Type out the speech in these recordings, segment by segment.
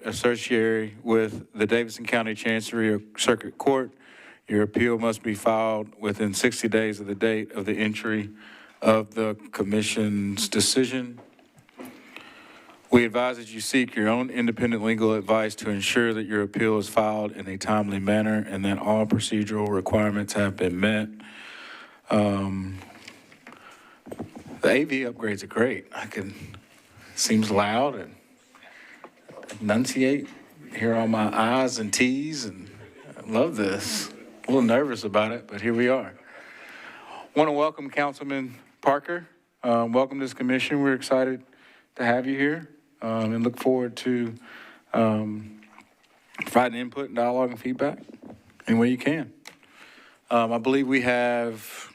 a certiorari with the Davidson County Chancery or Circuit Court. Your appeal must be filed within 60 days of the date of the entry of the commission's decision. We advise that you seek your own independent legal advice to ensure that your appeal is filed in a timely manner and that all procedural requirements have been met. The AV upgrades are great. Seems loud and enunciate, hear all my I's and T's, and I love this. A little nervous about it, but here we are. Want to welcome Councilman Parker. Welcome to this commission. We're excited to have you here and look forward to providing input and dialogue and feedback any way you can. I believe we have,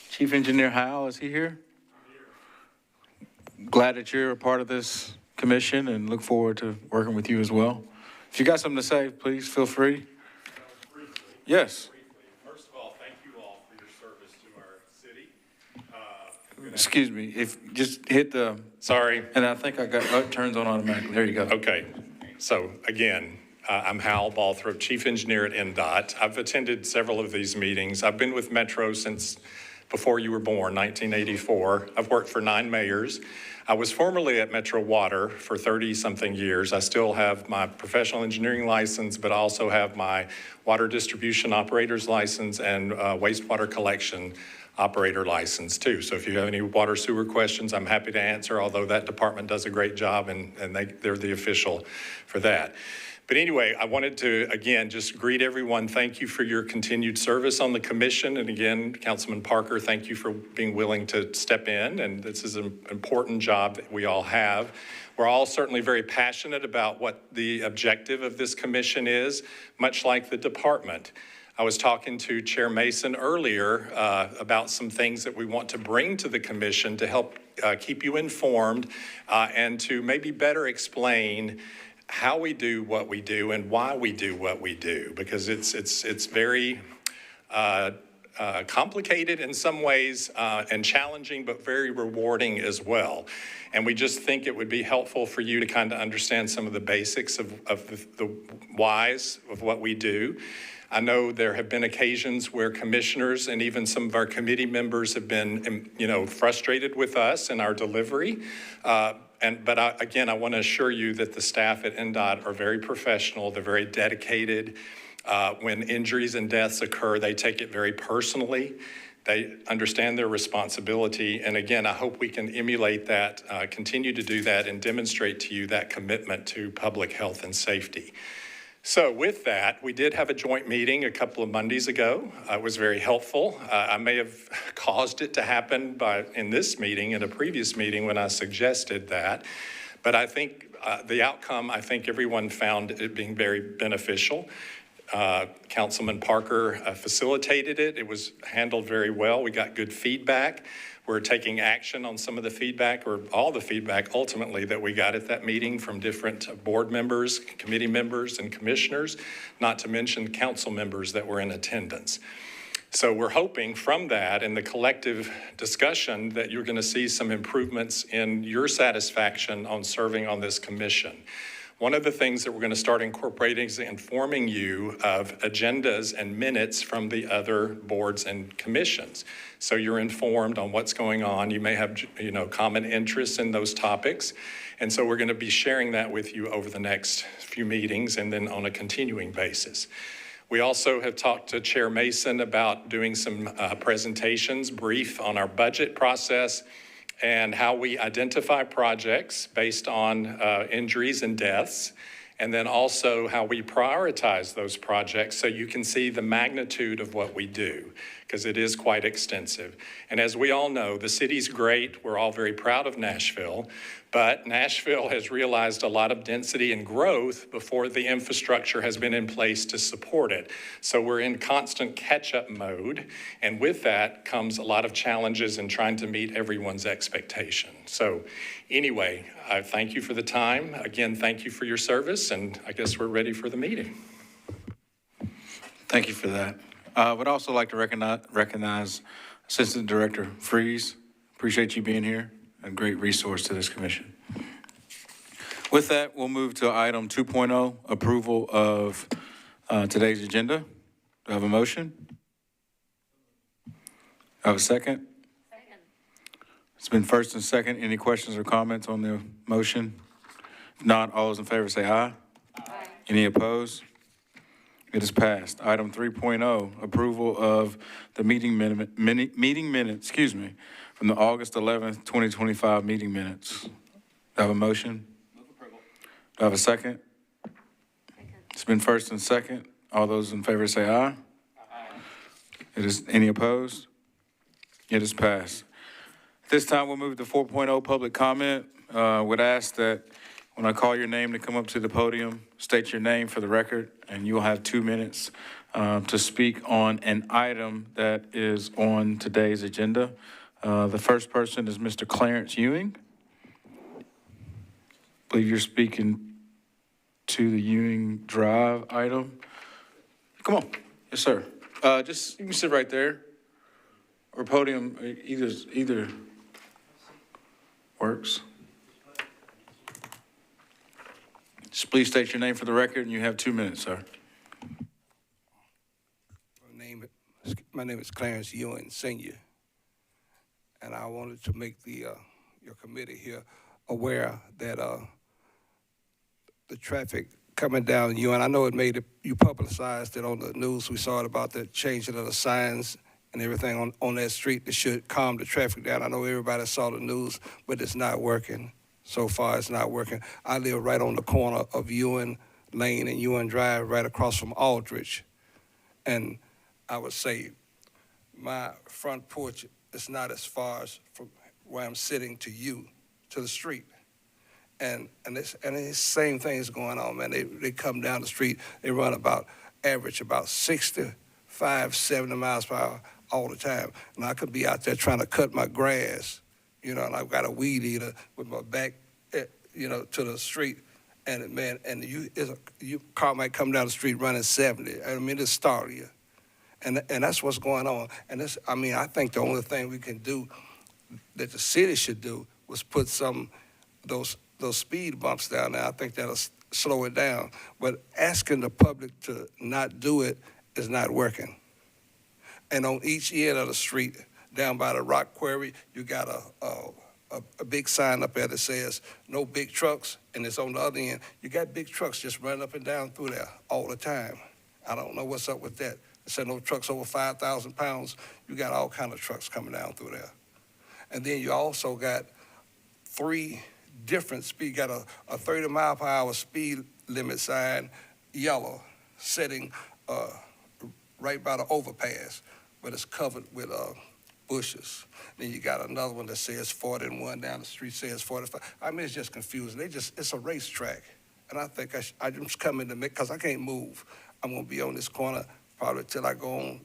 Chief Engineer Howell, is he here? Glad that you're a part of this commission and look forward to working with you as well. If you got something to say, please feel free. Briefly. Yes. First of all, thank you all for your service to our city. Excuse me, if just hit the. Sorry. And I think it turns on automatically. There you go. Okay. So again, I'm Hal Balthrop, Chief Engineer at NDOT. I've attended several of these meetings. I've been with Metro since before you were born, 1984. I've worked for 9 mayors. I was formerly at Metro Water for 30-something years. I still have my professional engineering license, but I also have my water distribution operator's license and wastewater collection operator license too. So if you have any water sewer questions, I'm happy to answer, although that department does a great job and they're the official for that. But anyway, I wanted to, again, just greet everyone. Thank you for your continued service on the commission. And again, Councilman Parker, thank you for being willing to step in. And this is an important job that we all have. We're all certainly very passionate about what the objective of this commission is, much like the department. I was talking to Chair Mason earlier about some things that we want to bring to the commission to help keep you informed and to maybe better explain how we do what we do and why we do what we do, because it's very complicated in some ways and challenging, but very rewarding as well. And we just think it would be helpful for you to kind of understand some of the basics of the whys of what we do. I know there have been occasions where commissioners and even some of our committee members have been, frustrated with us in our delivery. Again, I want to assure you that the staff at NDOT are very professional. They're very dedicated. When injuries and deaths occur, they take it very personally. They understand their responsibility. And again, I hope we can emulate that, continue to do that, and demonstrate to you that commitment to public health and safety. So with that, we did have a joint meeting a couple of Mondays ago. It was very helpful. I may have caused it to happen in this meeting, in a previous meeting when I suggested that. But I think the outcome, I think everyone found it being very beneficial. Councilman Parker facilitated it. It was handled very well. We got good feedback. We're taking action on some of the feedback, or all the feedback ultimately that we got at that meeting from different board members, committee members, and commissioners, not to mention council members that were in attendance. So we're hoping from that and the collective discussion that you're going to see some improvements in your satisfaction on serving on this commission. One of the things that we're going to start incorporating is informing you of agendas and minutes from the other boards and commissions. So you're informed on what's going on. You may have, common interests in those topics. And so we're going to be sharing that with you over the next few meetings and then on a continuing basis. We also have talked to Chair Mason about doing some presentations, brief on our budget process and how we identify projects based on injuries and deaths, and then also how we prioritize those projects so you can see the magnitude of what we do, because it is quite extensive. And as we all know, the city's great. We're all very proud of Nashville, but Nashville has realized a lot of density and growth before the infrastructure has been in place to support it. So we're in constant catch-up mode, and with that comes a lot of challenges in trying to meet everyone's expectation. So anyway, I thank you for the time. Again, thank you for your service, and I guess we're ready for the meeting. Thank you for that. I would also like to recognize Assistant Director Freeze. Appreciate you being here. A great resource to this commission. With that, we'll move to item 2.0, approval of today's agenda. Do I have a motion? Do I have a second? Second. It's been first and second. Any questions or comments on the motion? If not, all those in favor say aye. Aye. Any opposed? It is passed. Item 3.0, approval of the meeting minutes, from the August 11th, 2025 meeting minutes. Do I have a motion? Move approval. Do I have a second? Second. It's been first and second. All those in favor say aye. It is, any opposed? It is passed. This time, we'll move to 4.0, public comment. Would ask that when I call your name to come up to the podium, state your name for the record, and you'll have 2 minutes to speak on an item that is on today's agenda. The first person is Mr. Clarence Ewing. I believe you're speaking to the Ewing Drive item. Come on. Yes, sir. Just, you can sit right there. Or podium, either works. Just please state your name for the record, and you have 2 minutes, sir. My name is Clarence Ewing, Sr., and I wanted to make your committee here aware that the traffic coming down Ewing, I know you publicized it on the news. We saw it about the changing of the signs and everything on that street that should calm the traffic down. I know everybody saw the news, but it's not working. So far, it's not working. I live right on the corner of Ewing Lane and Ewing Drive, right across from Aldrich. And I would say my front porch is not as far as from where I'm sitting to the street. And the same thing is going on, man. They come down the street, they run average about 65, 70 miles per hour all the time. And I could be out there trying to cut my grass, and I've got a weed eater with my back, to the street. And man, your car might come down the street running 70. I mean, it'll startle you. And that's what's going on. And I think the only thing we can do that the city should do was put those speed bumps down there. I think that'll slow it down. But asking the public to not do it is not working. And on each end of the street, down by the rock quarry, you got a big sign up there that says no big trucks, and it's on the other end. You got big trucks just running up and down through there all the time. I don't know what's up with that. It said no trucks over 5,000 pounds. You got all kind of trucks coming down through there. And then you also got 3 different speed. You got a 30 mile per hour speed limit sign, yellow, sitting right by the overpass, but it's covered with bushes. Then you got another one that says 40 and one down the street says 45. I mean, it's just confusing. It's a racetrack. And I think I just come in to make, because I can't move. I'm going to be on this corner probably till I go on.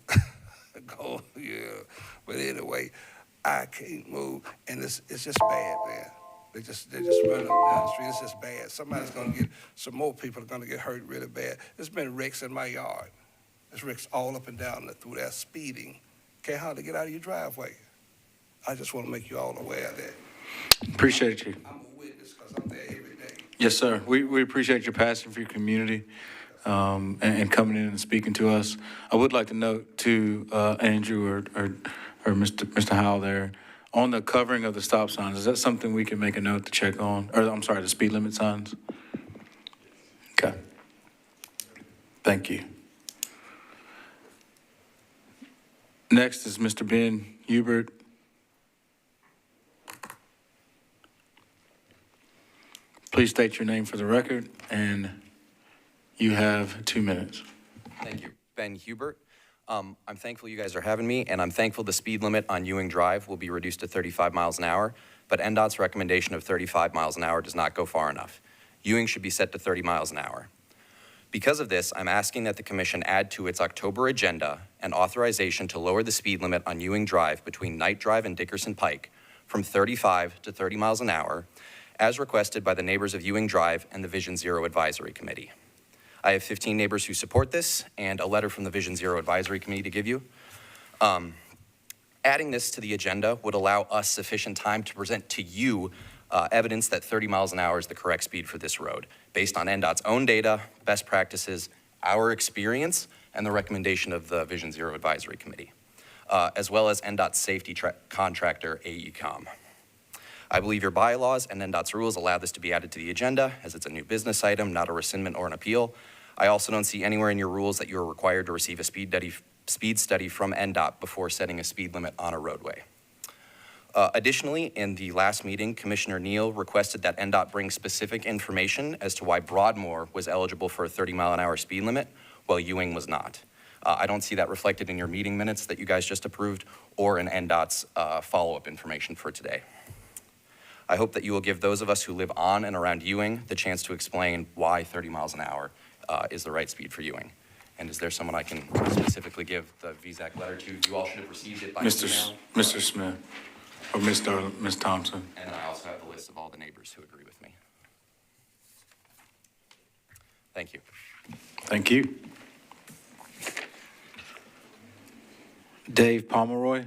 But anyway, I can't move. And it's just bad, man. They're just running down the street. It's just bad. Some more people are going to get hurt really bad. There's been wrecks in my yard. There's wrecks all up and down through there, speeding. Can't hardly get out of your driveway. I just want to make you all aware of that. Appreciate you. I'm a witness because I'm there every day. Yes, sir. We appreciate your passion for your community and coming in and speaking to us. I would like to note to Andrew or Mr. Howell there, on the covering of the stop signs, is that something we can make a note to check on? Or, I'm sorry, the speed limit signs? Okay. Thank you. Next is Mr. Ben Hubert. Please state your name for the record, and you have 2 minutes. Thank you. Ben Hubert. I'm thankful you guys are having me, and I'm thankful the speed limit on Ewing Drive will be reduced to 35 miles an hour, but NDOT's recommendation of 35 miles an hour does not go far enough. Ewing should be set to 30 miles an hour. Because of this, I'm asking that the commission add to its October agenda an authorization to lower the speed limit on Ewing Drive between Knight Drive and Dickerson Pike from 35 to 30 miles an hour, as requested by the neighbors of Ewing Drive and the Vision Zero Advisory Committee. I have 15 neighbors who support this and a letter from the Vision Zero Advisory Committee to give you. Adding this to the agenda would allow us sufficient time to present to you evidence that 30 miles an hour is the correct speed for this road, based on NDOT's own data, best practices, our experience, and the recommendation of the Vision Zero Advisory Committee, as well as NDOT's safety contractor, AECom. I believe your bylaws and NDOT's rules allow this to be added to the agenda, as it's a new business item, not a rescindment or an appeal. I also don't see anywhere in your rules that you are required to receive a speed study from NDOT before setting a speed limit on a roadway. Additionally, in the last meeting, Commissioner Neal requested that NDOT bring specific information as to why Broadmoor was eligible for a 30-mile-an-hour speed limit, while Ewing was not. I don't see that reflected in your meeting minutes that you guys just approved or in NDOT's follow-up information for today. I hope that you will give those of us who live on and around Ewing the chance to explain why 30 miles an hour is the right speed for Ewing. And is there someone I can specifically give the VSAC letter to? You all should have received it by email. Mr. Smith, or Ms. Thompson. And I also have the list of all the neighbors who agree with me. Thank you. Thank you. Dave Pomeroy.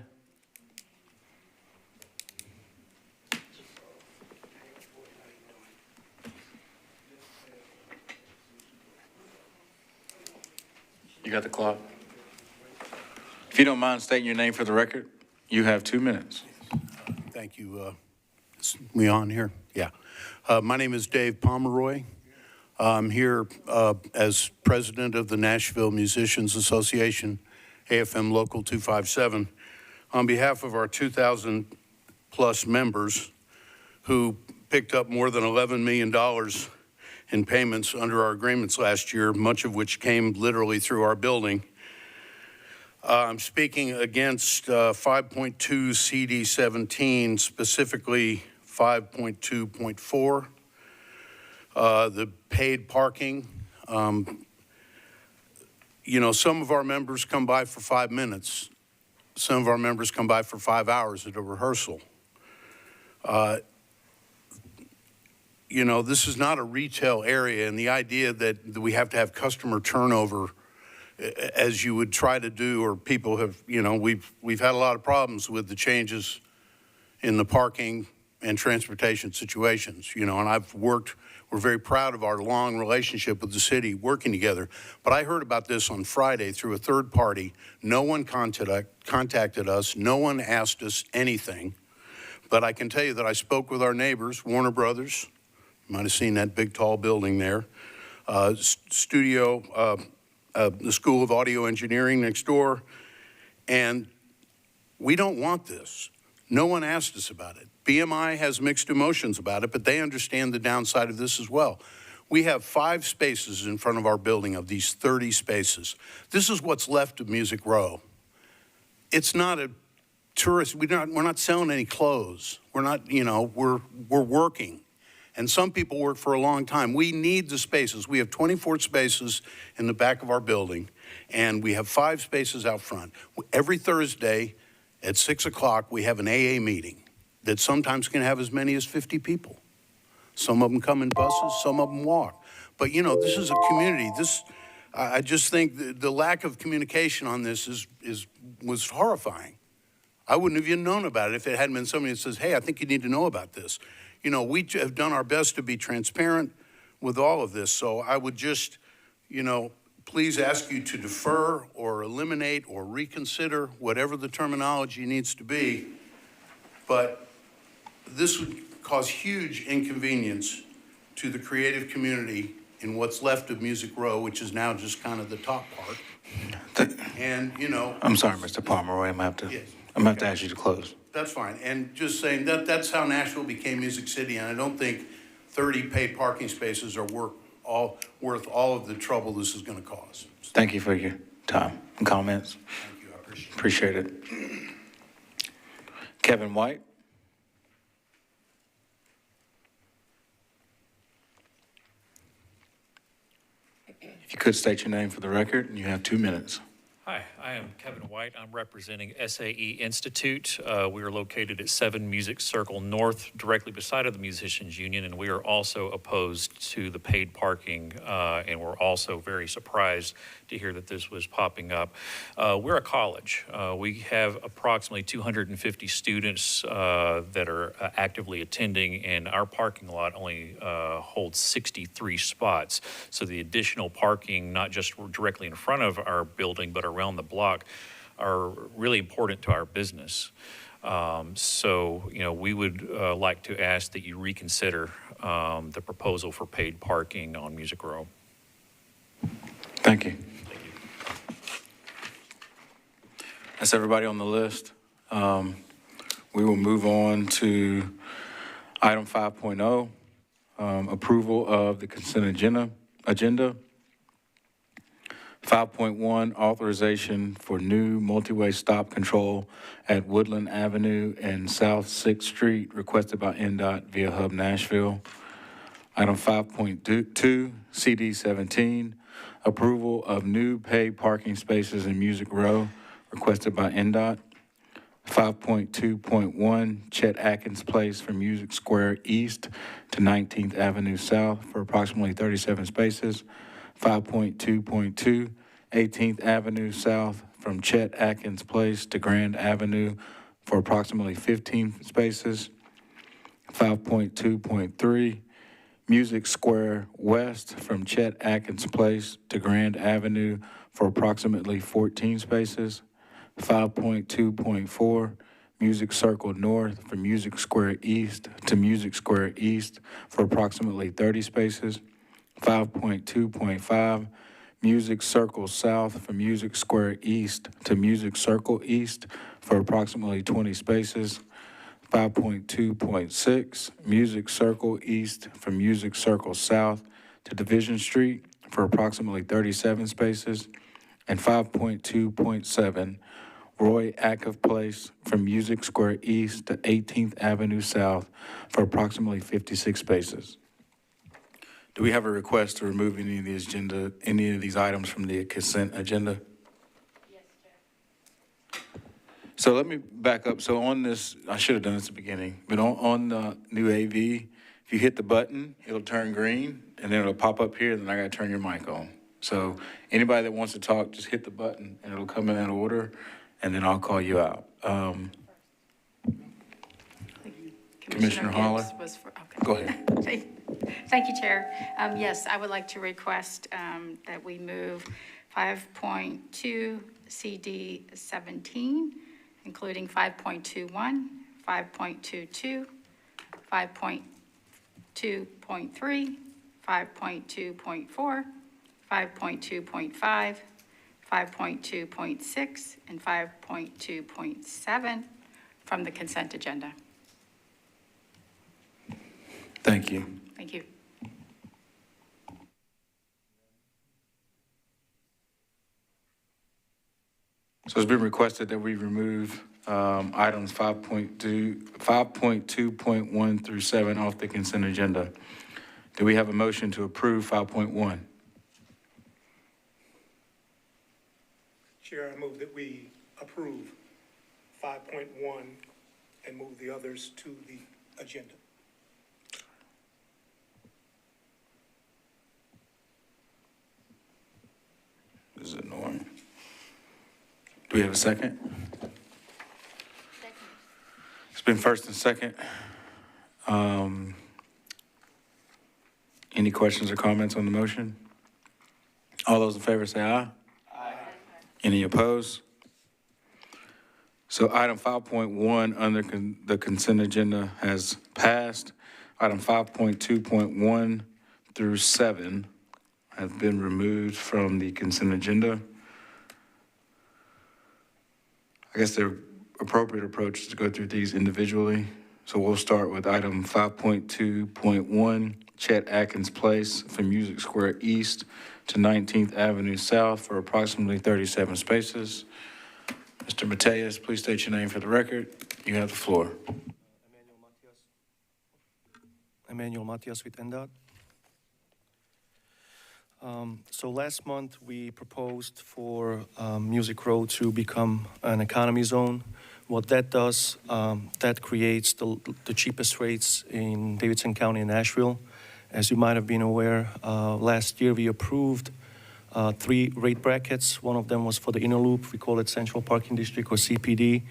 You got the clock? If you don't mind stating your name for the record, you have 2 minutes. Thank you. Is we on here? Yeah. My name is Dave Pomeroy. I'm here as president of the Nashville Musicians Association, AFM Local 257, on behalf of our 2,000 plus members who picked up more than $11 million in payments under our agreements last year, much of which came literally through our building. I'm speaking against 5.2 CD17, specifically 5.2.4, the paid parking. You know, some of our members come by for 5 minutes. Some of our members come by for 5 hours at a rehearsal. You know, this is not a retail area, and the idea that we have to have customer turnover as you would try to do, or people have, you know, we've had a lot of problems with the changes in the parking and transportation situations, you know, and we're very proud of our long relationship with the city working together. But I heard about this on Friday through a third party. No one contacted us. No one asked us anything. But I can tell you that I spoke with our neighbors, Warner Brothers. You might have seen that big, tall building there. The School of Audio Engineering next door. And we don't want this. No one asked us about it. BMI has mixed emotions about it, but they understand the downside of this as well. We have 5 spaces in front of our building of these 30 spaces. This is what's left of Music Row. It's not a tourist, we're not selling any clothes. We're not, you know, we're working. And some people work for a long time. We need the spaces. We have 24 spaces in the back of our building, and we have 5 spaces out front. Every Thursday at 6 o'clock, we have an AA meeting that sometimes can have as many as 50 people. Some of them come in buses, some of them walk. But, you know, this is a community. I just think the lack of communication on this was horrifying. I wouldn't have even known about it if it hadn't been somebody that says, hey, I think you need to know about this. You know, we have done our best to be transparent with all of this. So I would just, you know, please ask you to defer or eliminate or reconsider whatever the terminology needs to be. But this would cause huge inconvenience to the creative community in what's left of Music Row, which is now just kind of the top part. And, you know. I'm sorry, Mr. Pomeroy, I'm gonna have to ask you to close. That's fine. And just saying that's how Nashville became Music City. And I don't think 30 paid parking spaces are worth all of the trouble this is gonna cause. Thank you for your time and comments. Thank you, I appreciate it. Appreciate it. Kevin White. If you could state your name for the record, and you have 2 minutes. Hi, I am Kevin White. I'm representing SAE Institute. We are located at 7 Music Circle North, directly beside of the Musicians Union, and we are also opposed to the paid parking, and we're also very surprised to hear that this was popping up. We're a college. We have approximately 250 students that are actively attending, and our parking lot only holds 63 spots. So the additional parking, not just directly in front of our building, but around the block, are really important to our business. So, we would like to ask that you reconsider the proposal for paid parking on Music Row. Thank you. That's everybody on the list. We will move on to item 5.0, approval of the consent agenda. 5.1, authorization for new multi-way stop control at Woodland Avenue and South 6th Street, requested by NDOT via Hub Nashville. Item 5.2, CD 17, approval of new paid parking spaces in Music Row, requested by NDOT. 5.2.1, Chet Atkins Place from Music Square East to 19th Avenue South for approximately 37 spaces. 5.2.2, 18th Avenue South from Chet Atkins Place to Grand Avenue for approximately 15 spaces. 5.2.3, Music Square West from Chet Atkins Place to Grand Avenue for approximately 14 spaces. 5.2.4, Music Circle North from Music Square East to Music Square East for approximately 30 spaces. 5.2.5, Music Circle South from Music Square East to Music Circle East for approximately 20 spaces. 5.2.6, Music Circle East from Music Circle South to Division Street for approximately 37 spaces. And 5.2.7, Roy Acuff Place from Music Square East to 18th Avenue South for approximately 56 spaces. Do we have a request to remove any of these items from the consent agenda? Yes, Chair. So let me back up. So on this, I should have done this at the beginning, but on the new AV, if you hit the button, it'll turn green, and then it'll pop up here, and then I gotta turn your mic on. So anybody that wants to talk, just hit the button, and it'll come in that order, and then I'll call you out. Commissioner Holler? Gibbs was for, okay. Go ahead. Thank you, Chair. Yes, I would like to request that we move 5.2 CD 17, including 5.21, 5.22, 5.2.3, 5.2.4, 5.2.5, 5.2.6, and 5.2.7 from the consent agenda. Thank you. Thank you. So it's been requested that we remove items 5.2.1 through 7 off the consent agenda. Do we have a motion to approve 5.1? Chair, I move that we approve 5.1 and move the others to the agenda. This is annoying. Do we have a second? Second. It's been first and second. Any questions or comments on the motion? All those in favor say aye. Aye. Any opposed? So item 5.1 under the consent agenda has passed. Item 5.2.1 through 7 have been removed from the consent agenda. I guess the appropriate approach is to go through these individually. So we'll start with item 5.2.1, Chet Atkins Place from Music Square East to 19th Avenue South for approximately 37 spaces. Mr. Mateus, please state your name for the record. You have the floor. Emmanuel Matias with NDOT. So last month, we proposed for Music Row to become an economy zone. What that does, that creates the cheapest rates in Davidson County and Nashville. As you might have been aware, last year we approved 3 rate brackets. One of them was for the inner loop. We call it Central Parking District or CPD.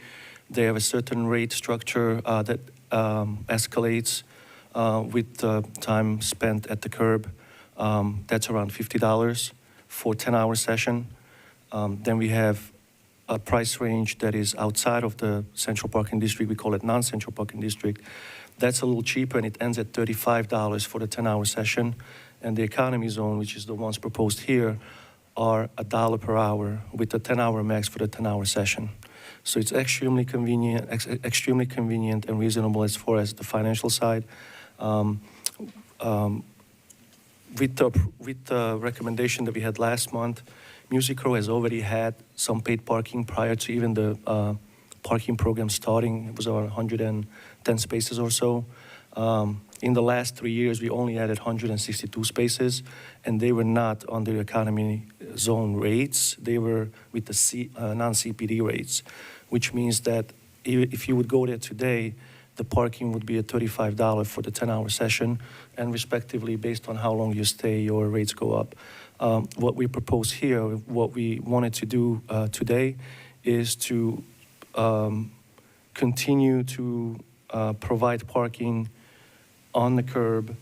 They have a certain rate structure that escalates with the time spent at the curb. That's around $50 for a 10-hour session. Then we have a price range that is outside of the Central Parking District. We call it non-Central Parking District. That's a little cheaper, and it ends at $35 for the 10-hour session. And the economy zone, which is the ones proposed here, are $1 per hour with a 10-hour max for the 10-hour session. So it's extremely convenient and reasonable as far as the financial side. With the recommendation that we had last month, Music Row has already had some paid parking prior to even the parking program starting. It was around 110 spaces or so. In the last 3 years, we only added 162 spaces, and they were not on the economy zone rates. They were with the non-CPD rates, which means that if you would go there today, the parking would be at $35 for the 10-hour session, and respectively, based on how long you stay, your rates go up. What we propose here, what we wanted to do today, is to continue to provide parking on the curb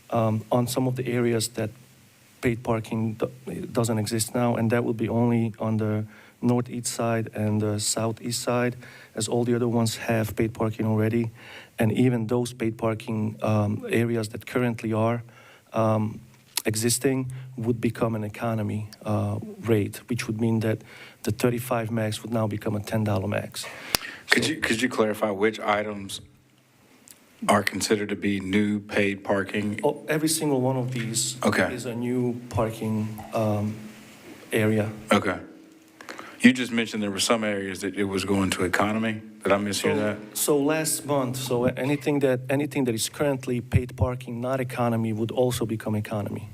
on some of the areas that paid parking doesn't exist now, and that will be only on the northeast side and the southeast side, as all the other ones have paid parking already. And even those paid parking areas that currently are existing would become an economy rate, which would mean that the 35 max would now become a $10 max. Could you clarify which items are considered to be new paid parking? Oh, every single one of these is a new parking area. Okay. You just mentioned there were some areas that it was going to economy. Did I mishear that? So last month, anything that is currently paid parking, not economy, would also become economy,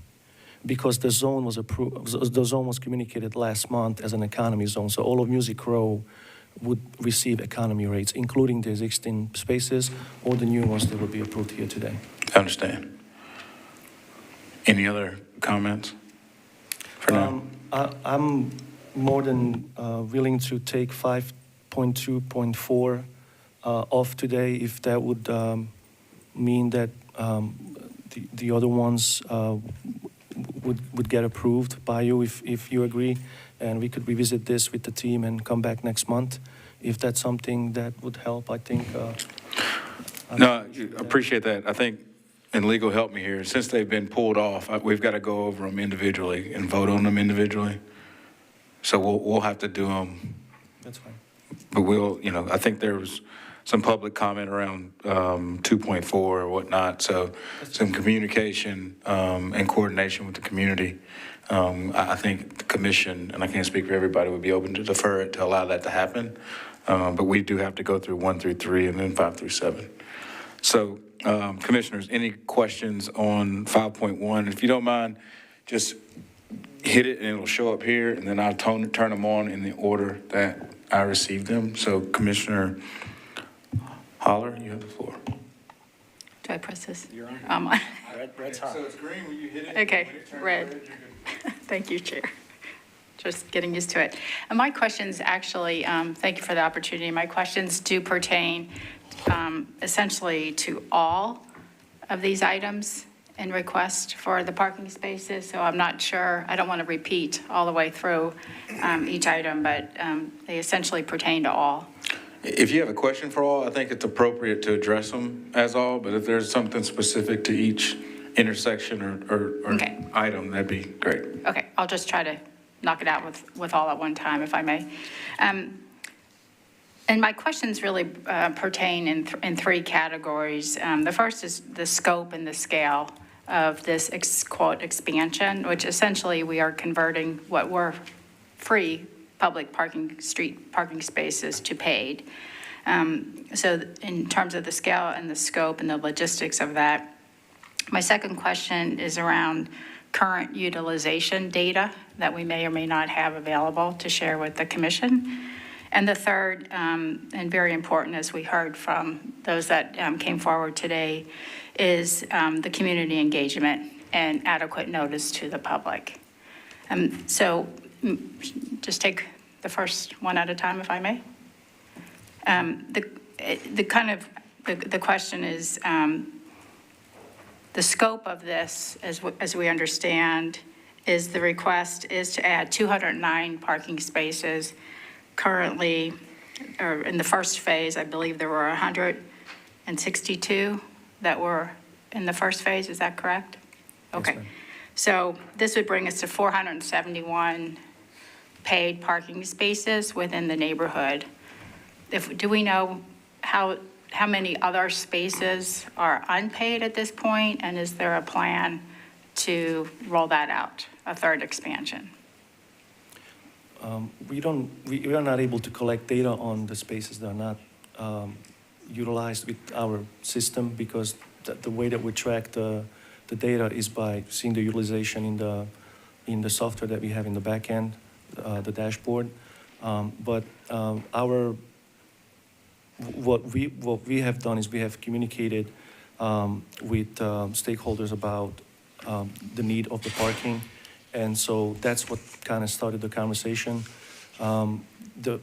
because the zone was approved. The zone was communicated last month as an economy zone. So all of Music Row would receive economy rates, including the existing spaces or the new ones that will be approved here today. I understand. Any other comments for now? I'm more than willing to take 5.2.4 off today if that would mean that the other ones would get approved by you if you agree, and we could revisit this with the team and come back next month if that's something that would help. I think. No, I appreciate that. I think, and legal help me here, since they've been pulled off, we've got to go over them individually and vote on them individually. So we'll have to do them. That's fine. But I think there was some public comment around 2.4 or whatnot, so some communication and coordination with the community. I think the commission, and I can't speak for everybody, would be open to defer it to allow that to happen. But we do have to go through 1 through 3 and then 5 through 7. So, commissioners, any questions on 5.1? If you don't mind, just hit it and it'll show up here, and then I'll turn them on in the order that I received them. So, Commissioner Holler, you have the floor. Do I press this? You're on. On. Red's hot. So it's green when you hit it. Okay, red. Thank you, Chair. Just getting used to it. And my questions actually, thank you for the opportunity. My questions do pertain essentially to all of these items in request for the parking spaces. So I'm not sure, I don't want to repeat all the way through each item, but they essentially pertain to all. If you have a question for all, I think it's appropriate to address them as all, but if there's something specific to each intersection or Okay. item, that'd be great. Okay, I'll just try to knock it out with all at one time, if I may. And my questions really pertain in 3 categories. The first is the scope and the scale of this, quote, expansion, which essentially we are converting what were free public street parking spaces to paid. So in terms of the scale and the scope and the logistics of that, My second question is around current utilization data that we may or may not have available to share with the commission. And the third, and very important, as we heard from those that came forward today, is the community engagement and adequate notice to the public. So just take the first one at a time, if I may. The question is, the scope of this, as we understand, is the request is to add 209 parking spaces. Currently, or in the first phase, I believe there were 162 that were in the first phase. Is that correct? Okay. ma'am. So this would bring us to 471 paid parking spaces within the neighborhood. Do we know how many other spaces are unpaid at this point? And is there a plan to roll that out, a third expansion? We are not able to collect data on the spaces that are not utilized with our system because the way that we track the data is by seeing the utilization in the software that we have in the back end, the dashboard. But what we have done is we have communicated with stakeholders about the need of the parking. And so that's what kind of started the conversation. The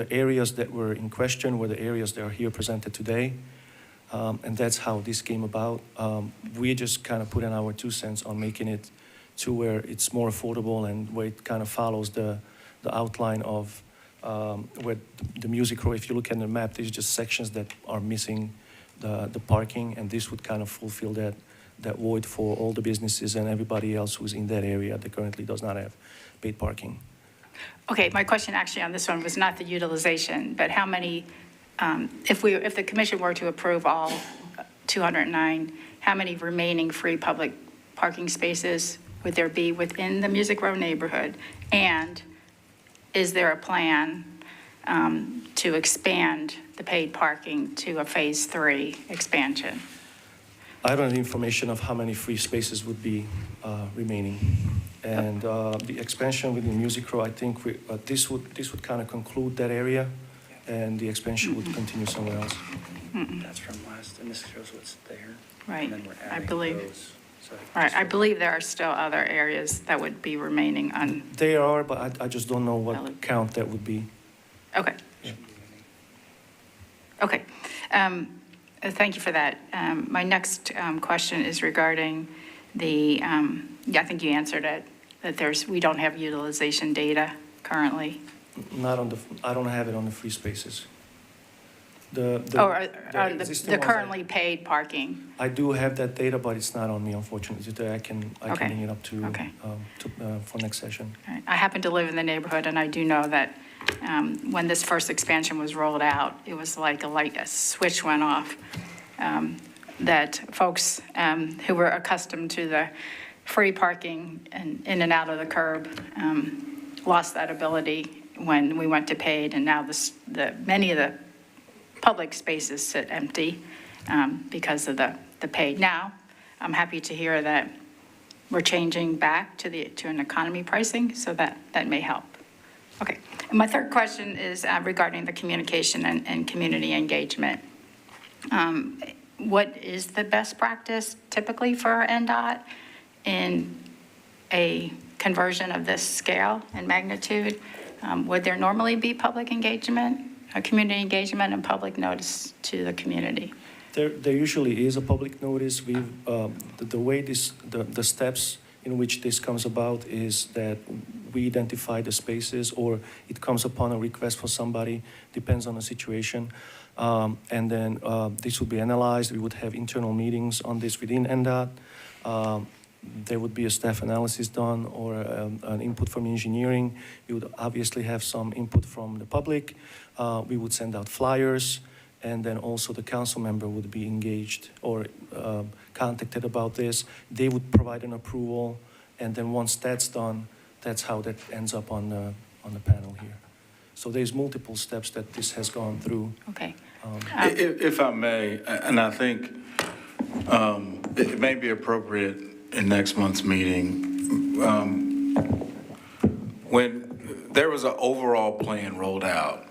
areas that were in question were the areas that are here presented today. And that's how this came about. We just kind of put in our 2 cents on making it to where it's more affordable and where it kind of follows the outline of where the music row. If you look at the map, there's just sections that are missing the parking, and this would kind of fulfill that void for all the businesses and everybody else who's in that area that currently does not have paid parking. Okay, my question actually on this one was not the utilization, but how many, if the commission were to approve all 209, how many remaining free public parking spaces would there be within the Music Row neighborhood? And is there a plan to expand the paid parking to a phase 3 expansion? I don't have information of how many free spaces would be remaining. And the expansion within Music Row, I think this would kind of conclude that area, and the expansion would continue somewhere else. That's from last, and this shows what's there. Right, And then we're I adding believe. those. So Right, I believe there are still other areas that would be remaining on, They are, but I just don't know what Valid. count that would be. okay. Okay. Thank you for that. My next question is regarding the, I think you answered it, that we don't have utilization data currently. I don't have it on the free spaces. Or existing the ones currently paid parking. I do have that data, but it's not on me, unfortunately. I can Okay. bring it up to Okay. for next session. All right. I happen to live in the neighborhood, and I do know that when this first expansion was rolled out, it was like a switch went off, that folks who were accustomed to the free parking and in and out of the curb lost that ability when we went to paid, and now many of the public spaces sit empty because of the paid. Now, I'm happy to hear that we're changing back to an economy pricing, so that may help. Okay. And my third question is regarding the communication and community engagement. What is the best practice typically for NDOT in a conversion of this scale and magnitude? Would there normally be public engagement, community engagement, and public notice to the community? There usually is a public notice. The way the steps in which this comes about is that we identify the spaces, or it comes upon a request for somebody, depends on the situation. And then this would be analyzed. We would have internal meetings on this within NDOT. There would be a staff analysis done, or an input from engineering. We would obviously have some input from the public. We would send out flyers, and then also the council member would be engaged or contacted about this. They would provide an approval, and then once that's done, that's how that ends up on the panel here. So there's multiple steps that this has gone through. Okay. If I may, and I think it may be appropriate in next month's meeting, when there was an overall plan rolled out,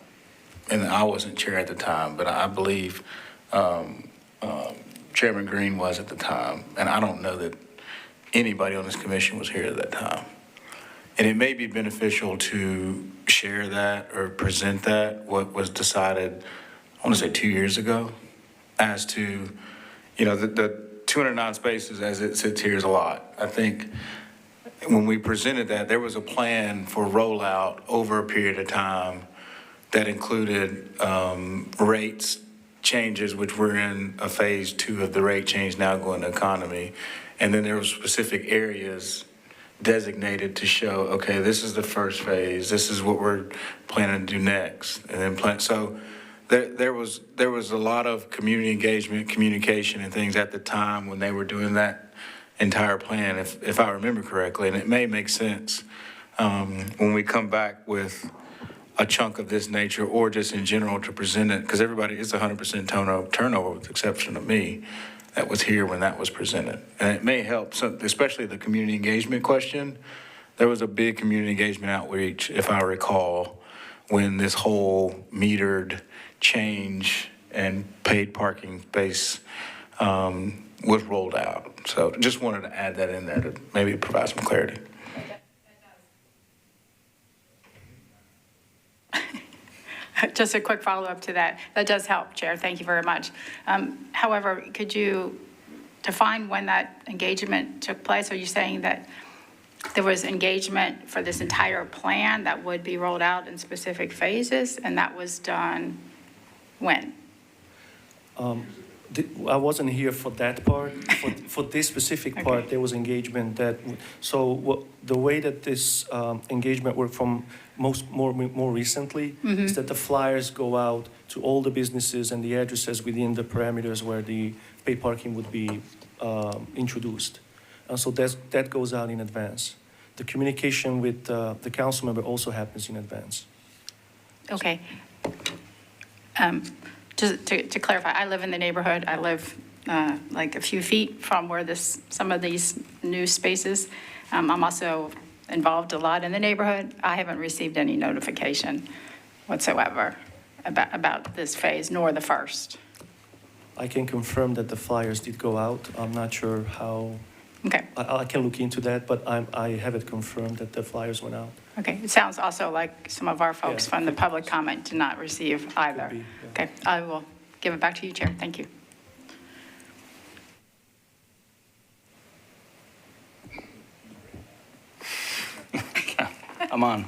and I wasn't chair at the time, but I believe Chairman Green was at the time, and I don't know that anybody on this commission was here at that time. And it may be beneficial to share that or present that, what was decided, I want to say 2 years ago, as to, the 209 spaces as it sits here is a lot. I think when we presented that, there was a plan for rollout over a period of time that included rates changes, which we're in a phase 2 of the rate change now going to economy. And then there were specific areas designated to show, okay, this is the first phase, this is what we're planning to do next. And then so there was a lot of community engagement, communication and things at the time when they were doing that entire plan, if I remember correctly. And it may make sense when we come back with a chunk of this nature or just in general to present it, because everybody, it's 100% turnover with the exception of me that was here when that was presented. And it may help, especially the community engagement question. There was a big community engagement outreach, if I recall, when this whole metered change and paid parking space was rolled out. So just wanted to add that in there to maybe provide some clarity. Just a quick follow-up to that. That does help, Chair. Thank you very much. However, could you define when that engagement took place? Are you saying that there was engagement for this entire plan that would be rolled out in specific phases, and that was done when? I wasn't here for that part. For this specific part, Okay. there was engagement the way that this engagement worked from more recently is that the flyers go out to all the businesses and the addresses within the parameters where the paid parking would be introduced. And so that goes out in advance. The communication with the council member also happens in advance. Okay. Just to clarify, I live in the neighborhood. I live like a few feet from where some of these new spaces. I'm also involved a lot in the neighborhood. I haven't received any notification whatsoever about this phase, nor the first. I can confirm that the flyers did go out. I'm not sure how. Okay. I can look into that, but I have it confirmed that the flyers went out. Okay. It sounds also like some of our folks Yeah. from the public comment did not receive either. Could be, yeah. Okay. I will give it back to you, Chair. Thank you. I'm on.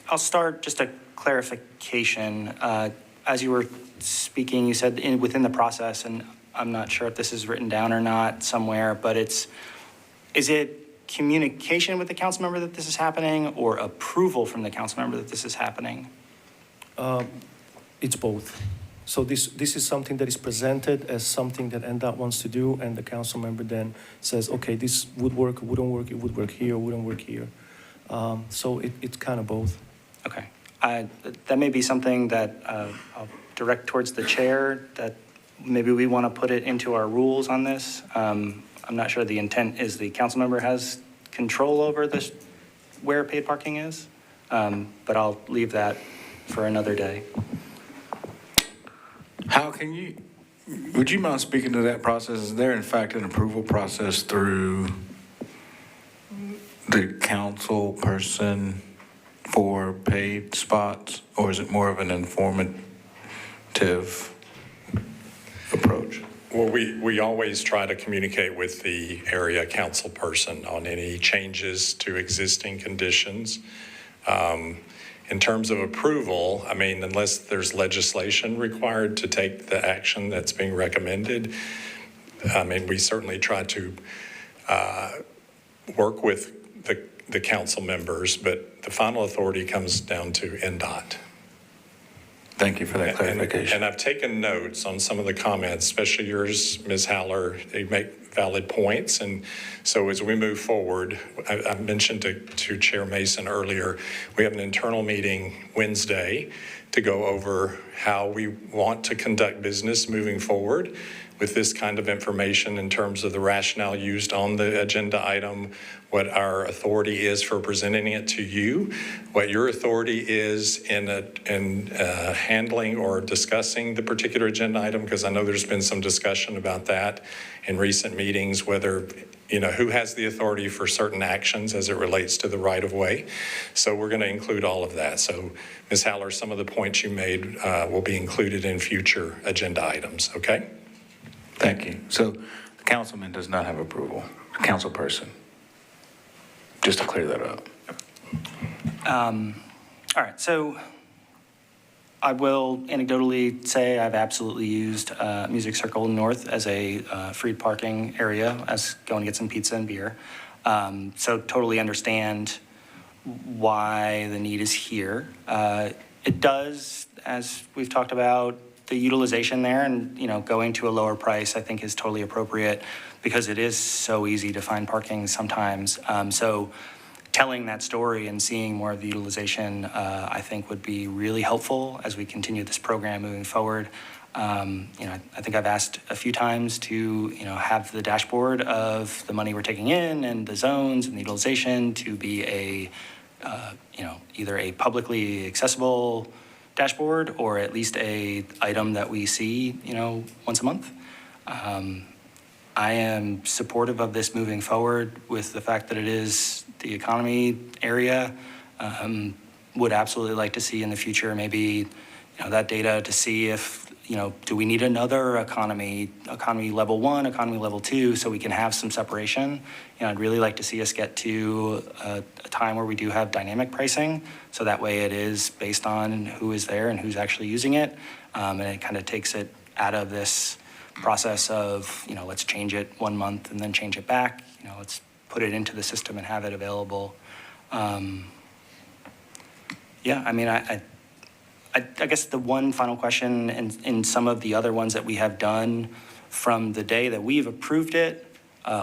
I'll start just a clarification. As you were speaking, you said within the process, and I'm not sure if this is written down or not somewhere, but is it communication with the council member that this is happening or approval from the council member that this is happening? It's both. So this is something that is presented as something that NDOT wants to do, and the council member then says, okay, this would work, wouldn't work, it would work here, wouldn't work here. So it's kind of both. Okay. That may be something that I'll direct towards the chair, that maybe we want to put it into our rules on this. I'm not sure the intent is the council member has control over this, where paid parking is, but I'll leave that for another day. Would you mind speaking to that process? Is there in fact an approval process through the council person for paid spots, or is it more of an informative approach? Well, we always try to communicate with the area council person on any changes to existing conditions. In terms of approval, I mean, unless there's legislation required to take the action that's being recommended, I mean, we certainly try to work with the council members, but the final authority comes down to NDOT. Thank you for that clarification. And I've taken notes on some of the comments, especially yours, Ms. Howler. They make valid points. And so as we move forward, I mentioned to Chair Mason earlier, we have an internal meeting Wednesday to go over how we want to conduct business moving forward with this kind of information in terms of the rationale used on the agenda item, what our authority is for presenting it to you, what your authority is in handling or discussing the particular agenda item, because I know there's been some discussion about that in recent meetings, whether, who has the authority for certain actions as it relates to the right-of-way. So we're going to include all of that. So, Ms. Haller, some of the points you made will be included in future agenda items, okay? Thank you. So the councilman does not have approval, the council person, just to clear that up. All right, so I will anecdotally say I've absolutely used Music Circle North as a free parking area as going to get some pizza and beer. So totally understand why the need is here. It does, as we've talked about, the utilization there and, going to a lower price, I think is totally appropriate because it is so easy to find parking sometimes. So telling that story and seeing more of the utilization, I think would be really helpful as we continue this program moving forward. I think I've asked a few times to, have the dashboard of the money we're taking in and the zones and the utilization to be either a publicly accessible dashboard or at least a item that we see, once a month. I am supportive of this moving forward with the fact that it is the economy area. Would absolutely like to see in the future maybe, that data to see if, do we need another economy level 1, economy level 2, so we can have some separation. I'd really like to see us get to a time where we do have dynamic pricing, so that way it is based on who is there and who's actually using it, and it kind of takes it out of this process of, let's change it 1 month and then change it back. Let's put it into the system and have it available. I guess the one final question in some of the other ones that we have done from the day that we've approved it,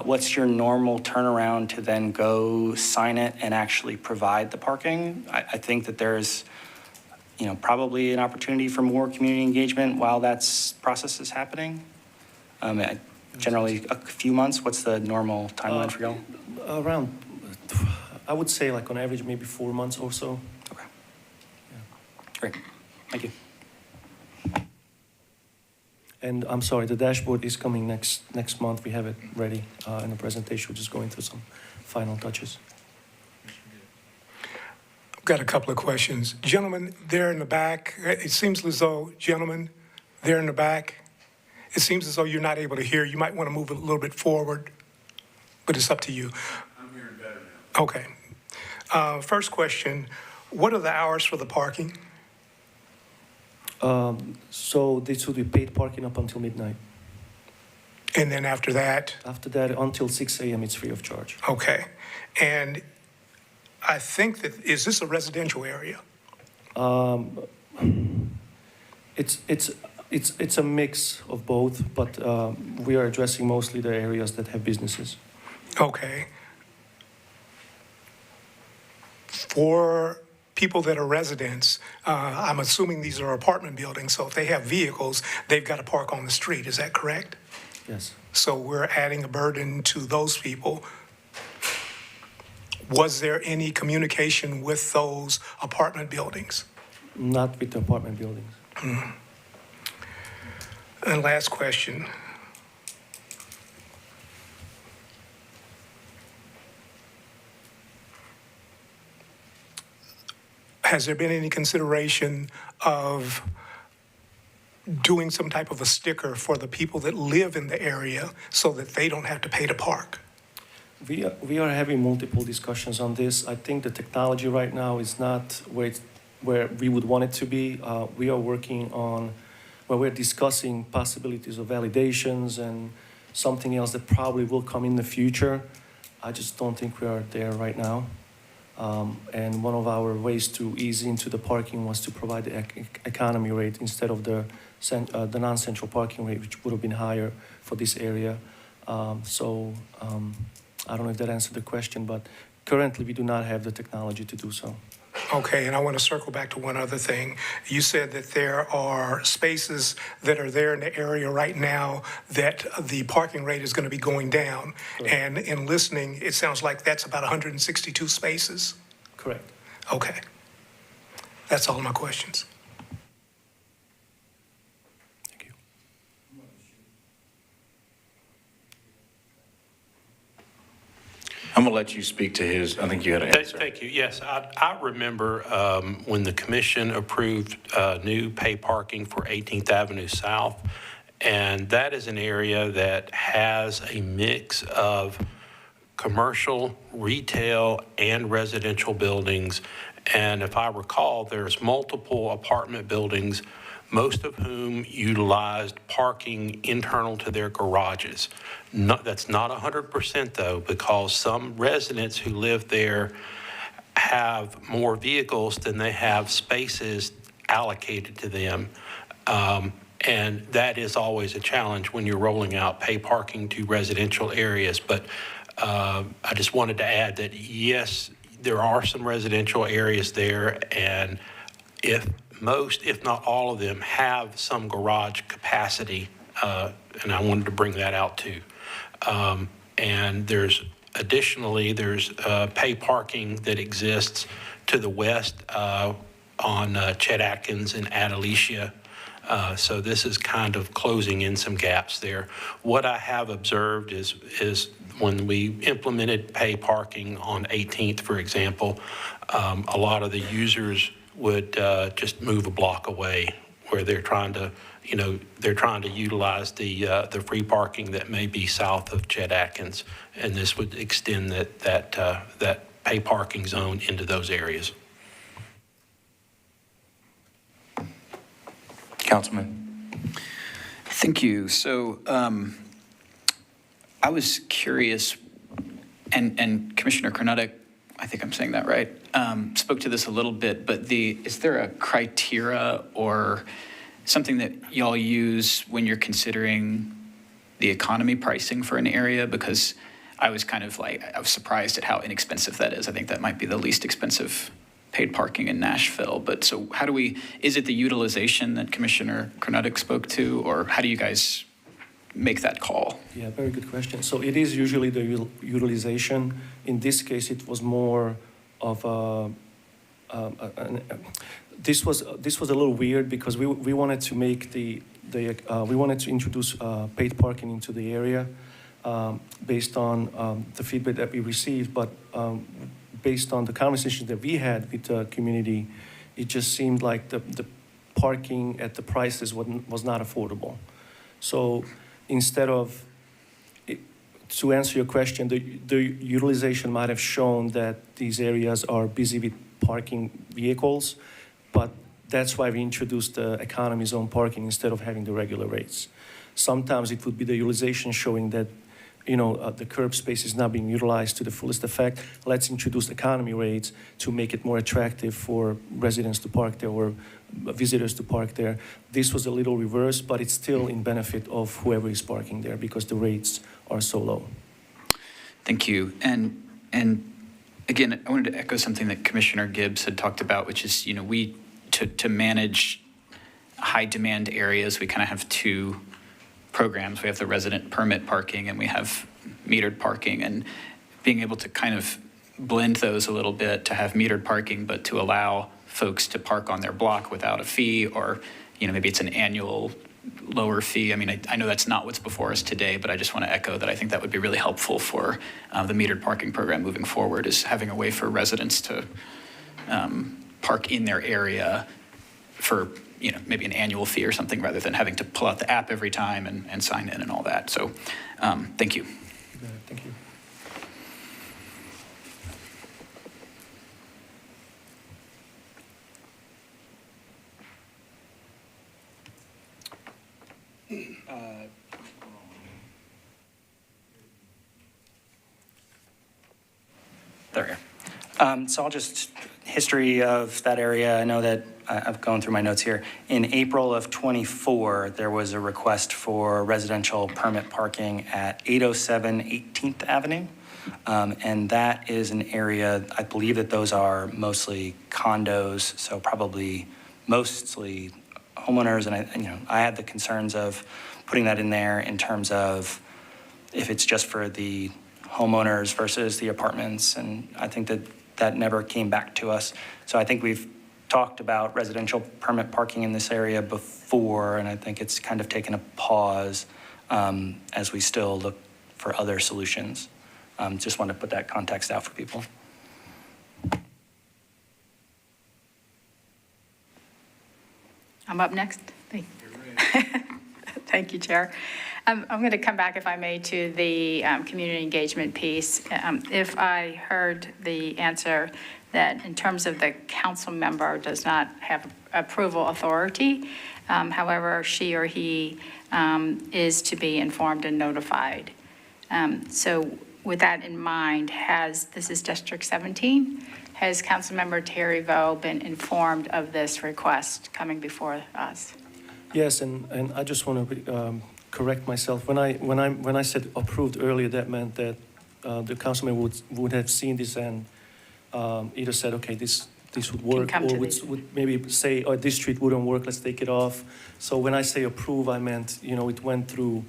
what's your normal turnaround to then go sign it and actually provide the parking? I think that there's, probably an opportunity for more community engagement while that process is happening. Generally a few months. What's the normal timeline for y'all? Around, I would say like on average, maybe 4 months or so. Okay. Yeah. Great. Thank you. And I'm sorry, the dashboard is coming next month. We have it ready in the presentation. We're just going through some final touches. I've got a couple of questions. Gentlemen, there in the back, it seems as though, gentlemen, there in the back, it seems as though you're not able to hear. You might want to move a little bit forward, but it's up to you. I'm hearing better now. Okay. First question, what are the hours for the parking? So this will be paid parking up until midnight. And then after that? After that, until 6 a.m., it's free of charge. Okay. And I think is this a residential area? It's a mix of both, but we are addressing mostly the areas that have businesses. Okay. For people that are residents, I'm assuming these are apartment buildings, so if they have vehicles, they've got to park on the street. Is that correct? Yes. So we're adding a burden to those people. Was there any communication with those apartment buildings? Not with the apartment buildings. Mm-hmm. And last question. Has there been any consideration of doing some type of a sticker for the people that live in the area so that they don't have to pay to park? We are having multiple discussions on this. I think the technology right now is not where we would want it to be. We are working on, we're discussing possibilities of validations and something else that probably will come in the future. I just don't think we are there right now. And one of our ways to ease into the parking was to provide the economy rate instead of the non-central parking rate, which would have been higher for this area. I don't know if that answered the question, but currently we do not have the technology to do so. Okay, and I want to circle back to one other thing. You said that there are spaces that are there in the area right now that the parking rate is going to be going down. And in listening, it sounds like that's about 162 spaces. Correct. Okay. That's all my questions. Thank you. I'm going to let you speak to his, I think you had an answer. Thank you. Yes, I remember when the commission approved new pay parking for 18th Avenue South, and that is an area that has a mix of commercial, retail, and residential buildings. And if I recall, there's multiple apartment buildings, most of whom utilized parking internal to their garages. That's not 100% though, because some residents who live there have more vehicles than they have spaces allocated to them. And that is always a challenge when you're rolling out pay parking to residential areas. But I just wanted to add that, yes, there are some residential areas there, and if not all of them, have some garage capacity, and I wanted to bring that out too. And additionally, there's pay parking that exists to the west on Chet Atkins and Adelicia. So this is kind of closing in some gaps there. What I have observed is when we implemented pay parking on 18th, for example, a lot of the users would just move a block away where they're trying to utilize the free parking that may be south of Chet Atkins, and this would extend that pay parking zone into those areas. Councilman. Thank you. So I was curious, and Commissioner Kornutek, I think I'm saying that right, spoke to this a little bit, but is there a criteria or something that y'all use when you're considering the economy pricing for an area? Because I was surprised at how inexpensive that is. I think that might be the least expensive paid parking in Nashville. But so is it the utilization that Commissioner Kornutek spoke to, or how do you guys make that call? Yeah, very good question. So it is usually the utilization. In this case, it was more of this was a little weird because we wanted to make we wanted to introduce paid parking into the area based on the feedback that we received, but based on the conversations that we had with the community, it just seemed like the parking at the prices was not affordable. So instead of, to answer your question, the utilization might have shown that these areas are busy with parking vehicles, but that's why we introduced the economy zone parking instead of having the regular rates. Sometimes it would be the utilization showing that the curb space is not being utilized to the fullest effect. Let's introduce economy rates to make it more attractive for residents to park there or visitors to park there. This was a little reverse, but it's still in benefit of whoever is parking there because the rates are so low. Thank you. And again, I wanted to echo something that Commissioner Gibbs had talked about, which is, to manage high demand areas, we kind of have two programs. We have the resident permit parking and we have metered parking, and being able to kind of blend those a little bit to have metered parking, but to allow folks to park on their block without a fee, or, maybe it's an annual lower fee. I mean, I know that's not what's before us today, but I just want to echo that I think that would be really helpful for the metered parking program moving forward, is having a way for residents to park in their area for maybe an annual fee or something, rather than having to pull out the app every time and sign in and all that. So thank you. Thank you. There we go. So I'll just, history of that area. I know that I've gone through my notes here. In April of '24, there was a request for residential permit parking at 807 18th Avenue. And that is an area, I believe that those are mostly condos, so probably mostly homeowners. And I had the concerns of putting that in there in terms of if it's just for the homeowners versus the apartments. And I think that never came back to us. So I think we've talked about residential permit parking in this area before, and I think it's kind of taken a pause as we still look for other solutions. Just want to put that context out for people. I'm up next. Thank you, Chair. I'm going to come back, if I may, to the community engagement piece. If I heard the answer that in terms of the council member does not have approval authority, however, she or he is to be informed and notified. So with that in mind, this is District 17, has Councilmember Terry Vo been informed of this request coming before us? Yes, and I just want to correct myself. When I said approved earlier, that meant that the councilman would have seen this and either said, okay, this would work, or would maybe say, oh, this street wouldn't work, let's take it off. So when I say approve, I meant, it went through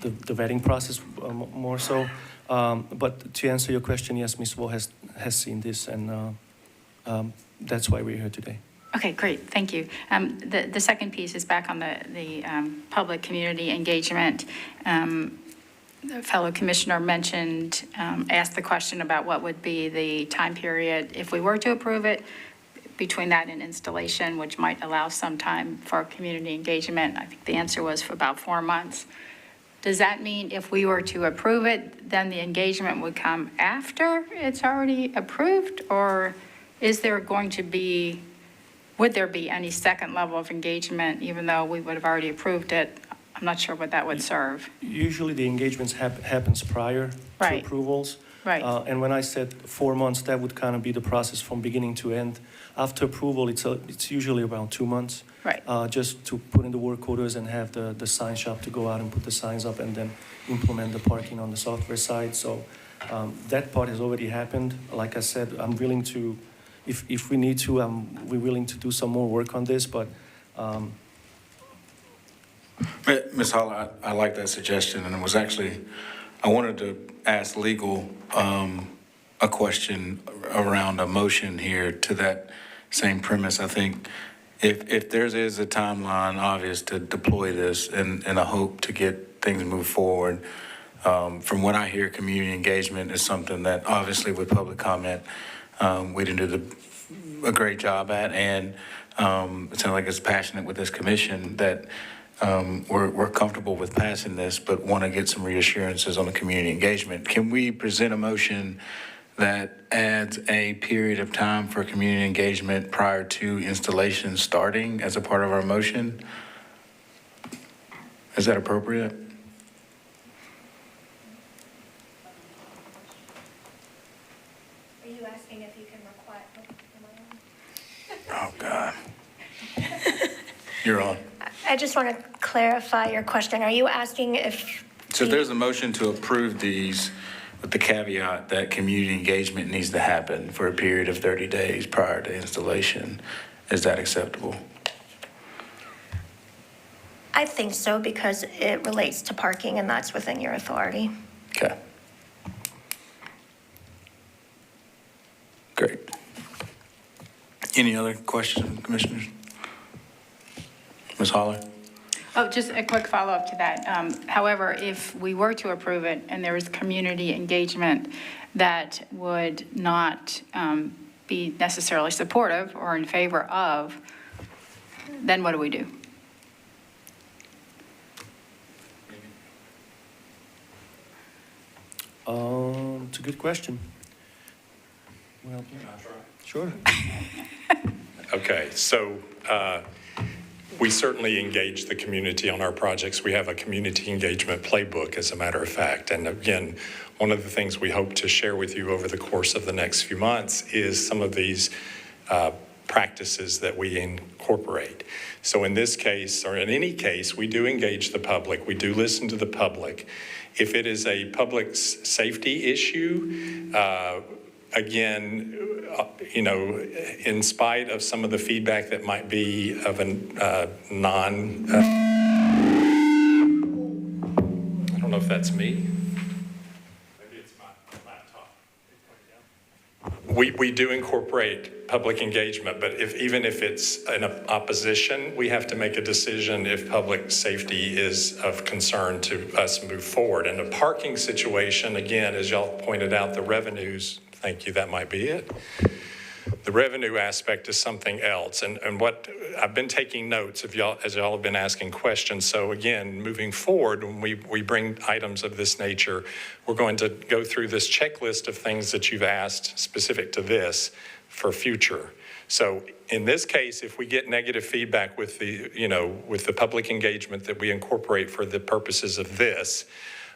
the vetting process more so. But to answer your question, yes, Ms. Vo has seen this, and that's why we're here today. Okay, great, thank you. The second piece is back on the public community engagement. The fellow commissioner mentioned, asked the question about what would be the time period if we were to approve it between that and installation, which might allow some time for community engagement. I think the answer was for about 4 months. Does that mean if we were to approve it, then the engagement would come after it's already approved? Or is there going to be, would there be any second level of engagement even though we would have already approved it? I'm not sure what that would serve. Usually the engagements happens prior to approvals. Right. And when I said 4 months, that would kind of be the process from beginning to end. After approval, it's usually around 2 months. Right. Just to put in the work orders and have the sign shop to go out and put the signs up and then implement the parking on the software side. So that part has already happened. Like I said, I'm willing to, if we need to, we're willing to do some more work on this, but Ms. Holler, I like that suggestion, and it was actually, I wanted to ask legal a question around a motion here to that same premise. I think if there is a timeline obvious to deploy this and a hope to get things moved forward, from what I hear, community engagement is something that obviously with public comment, we didn't do a great job at, and it sounds like it's passionate with this commission that we're comfortable with passing this, but want to get some reassurances on the community engagement. Can we present a motion that adds a period of time for community engagement prior to installation starting as a part of our motion? Is that appropriate? Are you asking if you can require? Oh, God. You're on. I just want to clarify your question. Are you asking if? So there's a motion to approve these with the caveat that community engagement needs to happen for a period of 30 days prior to installation. Is that acceptable? I think so because it relates to parking and that's within your authority. Okay. Great. Any other questions, commissioners? Ms. Holler? Oh, just a quick follow-up to that. However, if we were to approve it and there was community engagement that would not be necessarily supportive or in favor of, then what do we do? It's a good question. Well, sure. Okay, so we certainly engage the community on our projects. We have a community engagement playbook, as a matter of fact. And again, one of the things we hope to share with you over the course of the next few months is some of these practices that we incorporate. So in this case, or in any case, we do engage the public. We do listen to the public. If it is a public safety issue, again, in spite of some of the feedback that might be of a I don't know if that's me. Maybe it's my laptop. We do incorporate public engagement, but even if it's in opposition, we have to make a decision if public safety is of concern to us move forward. And a parking situation, again, as y'all pointed out, the revenues, thank you, that might be it. The revenue aspect is something else. And what I've been taking notes of y'all, as y'all have been asking questions. So again, moving forward, when we bring items of this nature, we're going to go through this checklist of things that you've asked specific to this for future. So in this case, if we get negative feedback with the, with the public engagement that we incorporate for the purposes of this,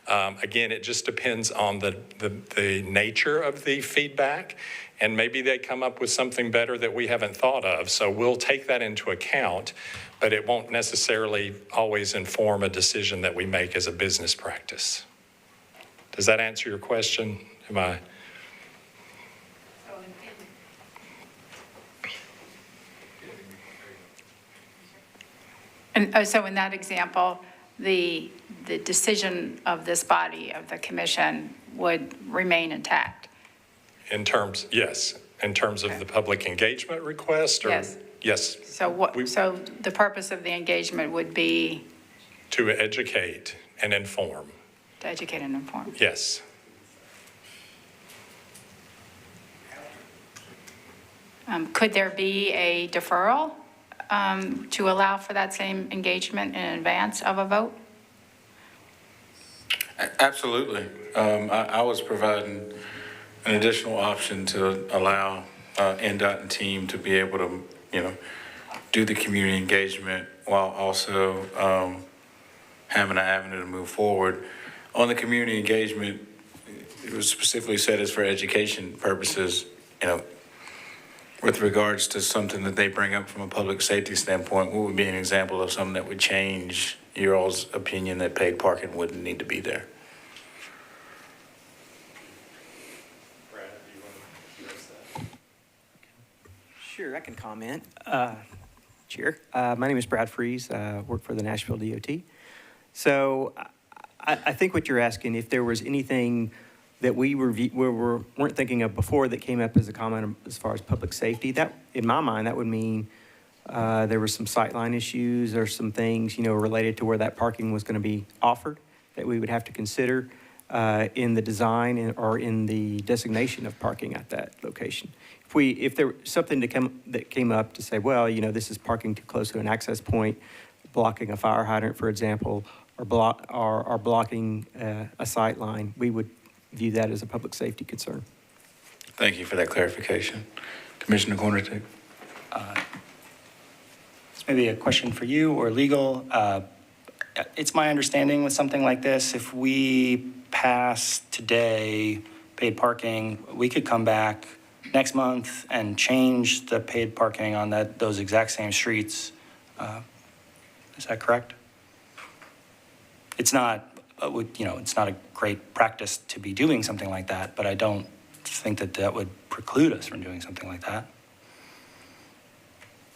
again, it just depends on the nature of the feedback, and maybe they come up with something better that we haven't thought of. So we'll take that into account, but it won't necessarily always inform a decision that we make as a business practice. Does that answer your question? Am I? And so in that example, the decision of this body, of the commission, would remain intact? In terms, yes. In terms of the public engagement request? Or, Yes. Yes. So so the purpose of the engagement would be? To educate and inform. To educate and inform. Yes. Could there be a deferral to allow for that same engagement in advance of a vote? Absolutely. I was providing an additional option to allow NDOT and team to be able to, do the community engagement while also having an avenue to move forward. On the community engagement, it was specifically said as for education purposes, with regards to something that they bring up from a public safety standpoint. What would be an example of something that would change your all's opinion that paid parking wouldn't need to be there? Brad, do you want to address that? Sure, I can comment. Chair, my name is Brad Freeze. I work for the Nashville DOT. So I think what you're asking, if there was anything that we weren't thinking of before that came up as a comment as far as public safety, that, in my mind, that would mean there were some sightline issues or some things, related to where that parking was going to be offered that we would have to consider in the design or in the designation of parking at that location. If there was something that came up to say, well, this is parking too close to an access point, blocking a fire hydrant, for example, or blocking a sight line, we would view that as a public safety concern. Thank you for that clarification. Commissioner Cornertic. This may be a question for you or legal. It's my understanding with something like this, if we pass today paid parking, we could come back next month and change the paid parking on those exact same streets. Is that correct? It's not, it's not a great practice to be doing something like that, but I don't think that would preclude us from doing something like that.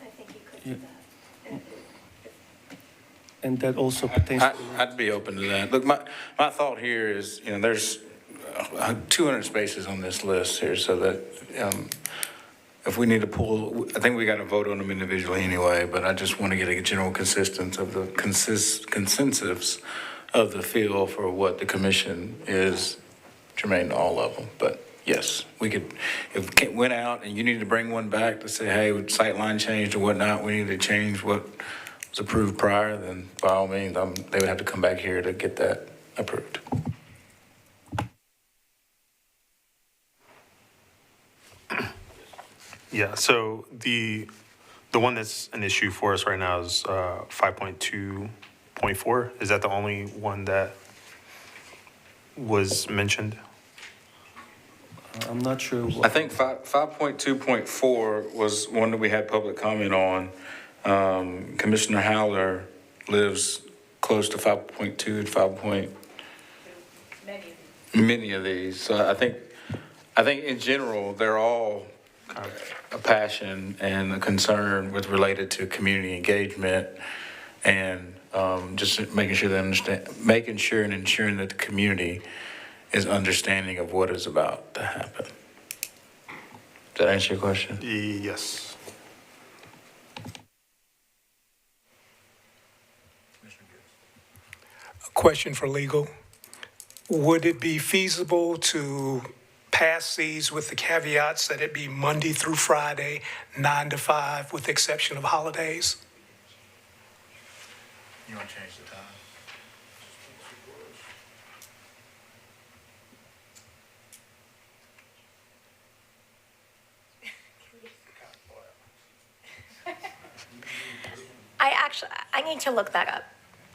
I think you could do that. And that also potentially. I'd be open to that. Look, my thought here is, there's 200 spaces on this list here, so that if we need to pull, I think we got to vote on them individually anyway, but I just want to get a general consistency of the consensus of the feel for what the commission is germane to all of them. But yes, we could, if it went out and you needed to bring one back to say, hey, sightline changed or whatnot, we need to change what was approved prior, then by all means, they would have to come back here to get that approved. Yeah, so the one that's an issue for us right now is 5.2.4. Is that the only one that was mentioned? I'm not sure. I think 5.2.4 was one that we had public comment on. Commissioner Howler lives close to 5.2 and 5. many of these. So I think in general, they're all kind of a passion and a concern with related to community engagement and just making sure and ensuring that the community is understanding of what is about to happen. Does that answer your question? Yes. A question for legal. Would it be feasible to pass these with the caveats that it be Monday through Friday, 9 to 5, with the exception of holidays? You want to change the time? I need to look that up.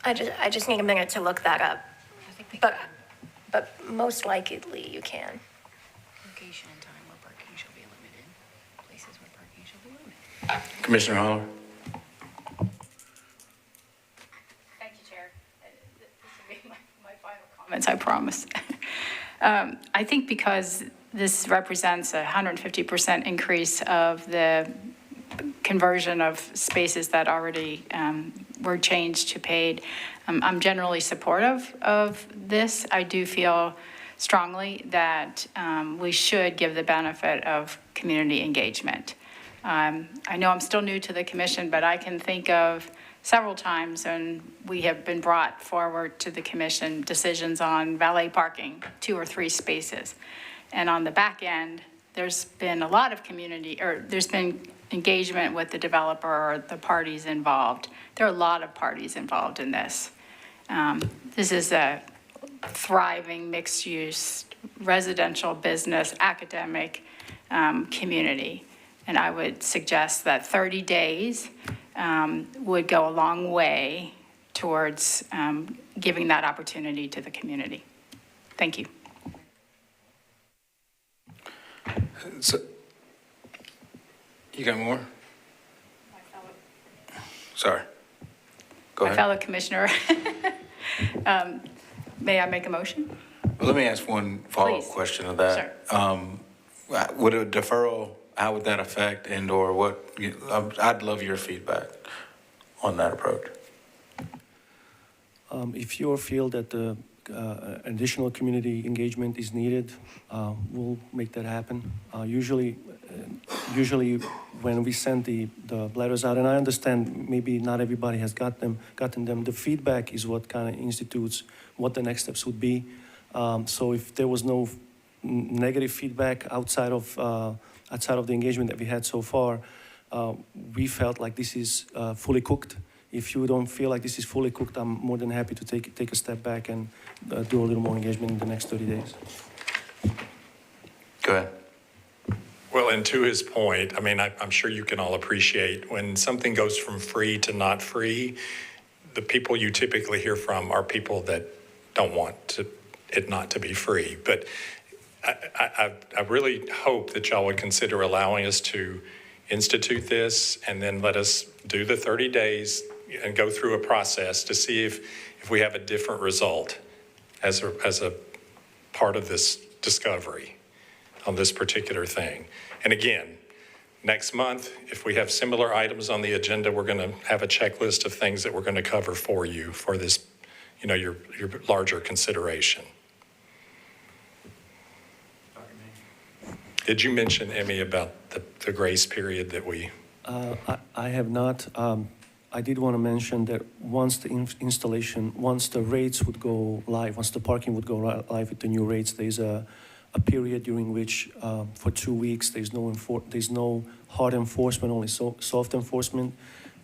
I just need a minute to look that up. But most likely you can. Location and time where parking shall be limited. Places where parking shall be limited. Commissioner Holler? Thank you, Chair. This will be my final comments, I promise. I think because this represents a 150% increase of the conversion of spaces that already were changed to paid, I'm generally supportive of this. I do feel strongly that we should give the benefit of community engagement. I know I'm still new to the commission, but I can think of several times when we have been brought forward to the commission decisions on valet parking, 2 or 3 spaces. And on the back end, there's been a lot of there's been engagement with the developer or the parties involved. There are a lot of parties involved in this. This is a thriving mixed-use residential business academic community. And I would suggest that 30 days would go a long way towards giving that opportunity to the community. Thank you. So, you got more? Sorry. Go My ahead. fellow commissioner, may I make a motion? Well, let me ask one follow-up Please. question to that. Would a deferral, how would that affect and/or what? I'd love your feedback on that approach. If you feel that the additional community engagement is needed, we'll make that happen. Usually when we send the letters out, and I understand maybe not everybody has gotten them, the feedback is what kind of institutes what the next steps would be. So if there was no negative feedback outside of the engagement that we had so far, we felt like this is fully cooked. If you don't feel like this is fully cooked, I'm more than happy to take a step back and do a little more engagement in the next 30 days. Go ahead. Well, and to his point, I mean, I'm sure you can all appreciate when something goes from free to not free, the people you typically hear from are people that don't want it not to be free. But I really hope that y'all would consider allowing us to institute this and then let us do the 30 days and go through a process to see if we have a different result as a part of this discovery on this particular thing. And again, next month, if we have similar items on the agenda, we're going to have a checklist of things that we're going to cover for you for this, your larger consideration. Did you mention, Emmy, about the grace period that we? I have not. I did want to mention that once the installation, once the rates would go live, once the parking would go live with the new rates, there's a period during which, for 2 weeks, there's no hard enforcement, only soft enforcement,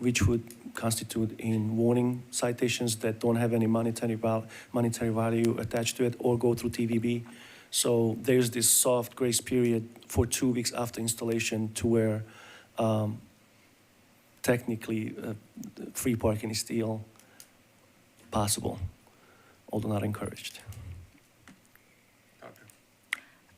which would constitute in warning citations that don't have any monetary value attached to it or go through TVB. So there's this soft grace period for 2 weeks after installation to where technically free parking is still possible, although not encouraged.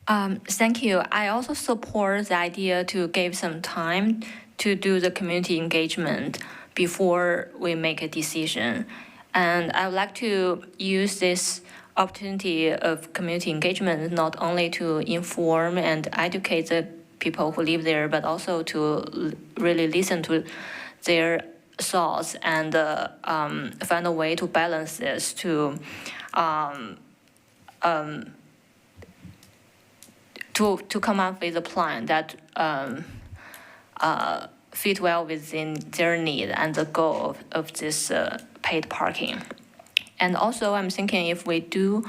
Thank you. I also support the idea to give some time to do the community engagement before we make a decision. And I would like to use this opportunity of community engagement, not only to inform and educate the people who live there, but also to really listen to their thoughts and find a way to balance this to come up with a plan that fit well within their need and the goal of this paid parking. And also, I'm thinking if we do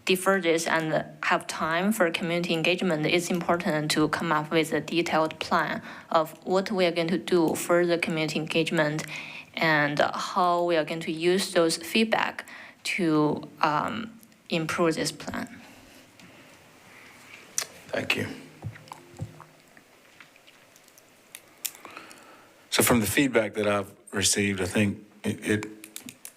defer this and have time for community engagement, it's important to come up with a detailed plan of what we are going to do for the community engagement and how we are going to use those feedback to improve this plan. Thank you. So from the feedback that I've received, I think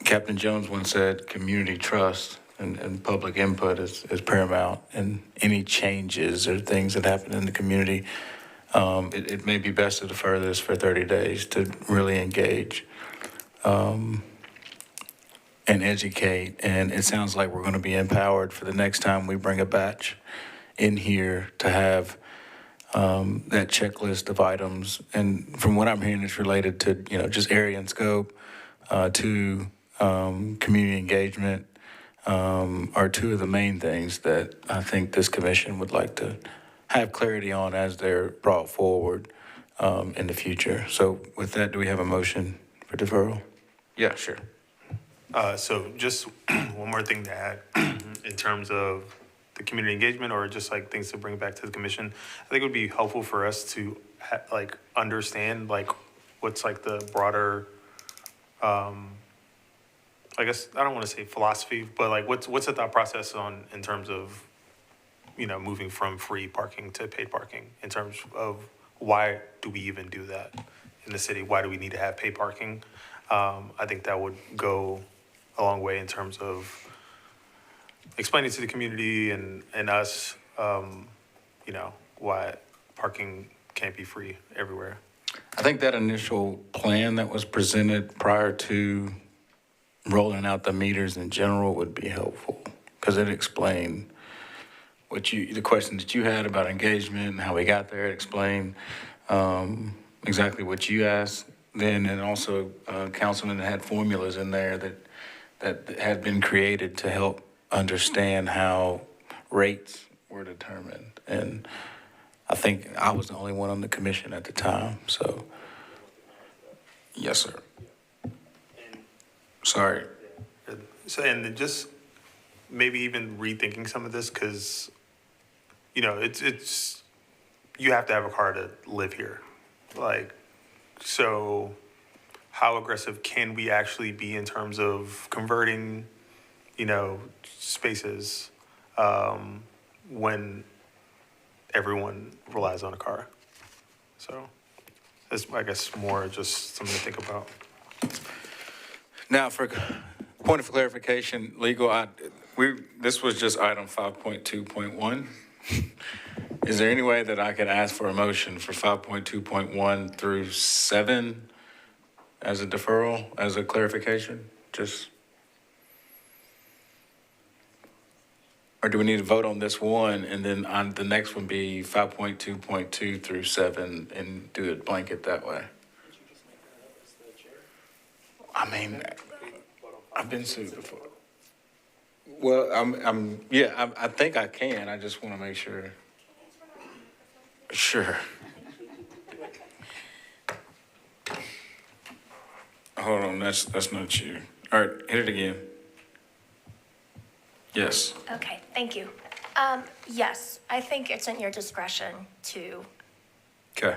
Captain Jones once said, community trust and public input is paramount. And any changes or things that happen in the community, it may be best to defer this for 30 days to really engage and educate. And it sounds like we're going to be empowered for the next time we bring a batch in here to have that checklist of items. And from what I'm hearing, it's related to, just area and scope, to community engagement, are two of the main things that I think this commission would like to have clarity on as they're brought forward in the future. So with that, do we have a motion for deferral? Yeah, sure. So just one more thing to add in terms of the community engagement or just like things to bring back to the commission. I think it would be helpful for us to understand what's the broader, I guess, I don't want to say philosophy, but what's the thought process in terms of, moving from free parking to paid parking, in terms of why do we even do that in the city? Why do we need to have paid parking? I think that would go a long way in terms of explaining to the community and us, why parking can't be free everywhere. I think that initial plan that was presented prior to rolling out the meters in general would be helpful, because it explained the questions that you had about engagement and how we got there. It explained exactly what you asked then, and also Councilman had formulas in there that had been created to help understand how rates were determined. And I think I was the only one on the commission at the time, so. Yes, sir. Sorry. So, and just maybe even rethinking some of this, because, it's, you have to have a car to live here. So how aggressive can we actually be in terms of converting, spaces when everyone relies on a car? So that's, I guess, more just something to think about. Now, for point of clarification, legal, this was just item 5.2.1. Is there any way that I could ask for a motion for 5.2.1 through 7 as a deferral, as a clarification? Or do we need to vote on this one and then on the next one be 5.2.2 through 7 and do it blanket that way? I mean, I've been sued before. Well, I think I can. I just want to make sure. Sure. Hold on, that's not you. All right, hit it again. Yes. Okay, thank you. Yes, I think it's in your discretion to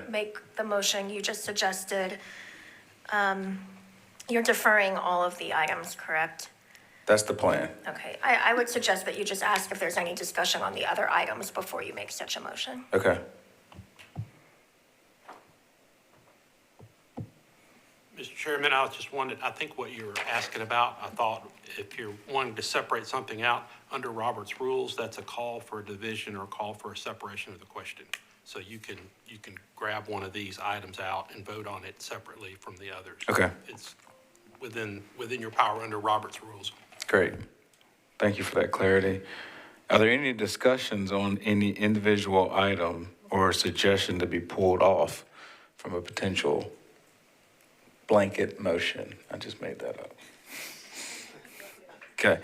make the motion you just suggested. You're deferring all of the items, correct? That's the plan. Okay, I would suggest that you just ask if there's any discussion on the other items before you make such a motion. Okay. Mr. Chairman, I just wanted, I think what you were asking about, I thought if you're wanting to separate something out under Robert's rules, that's a call for a division or a call for a separation of the question. So you can grab one of these items out and vote on it separately from the others. Okay. It's within your power under Robert's rules. Great. Thank you for that clarity. Are there any discussions on any individual item or suggestion to be pulled off from a potential blanket motion? I just made that up. Okay.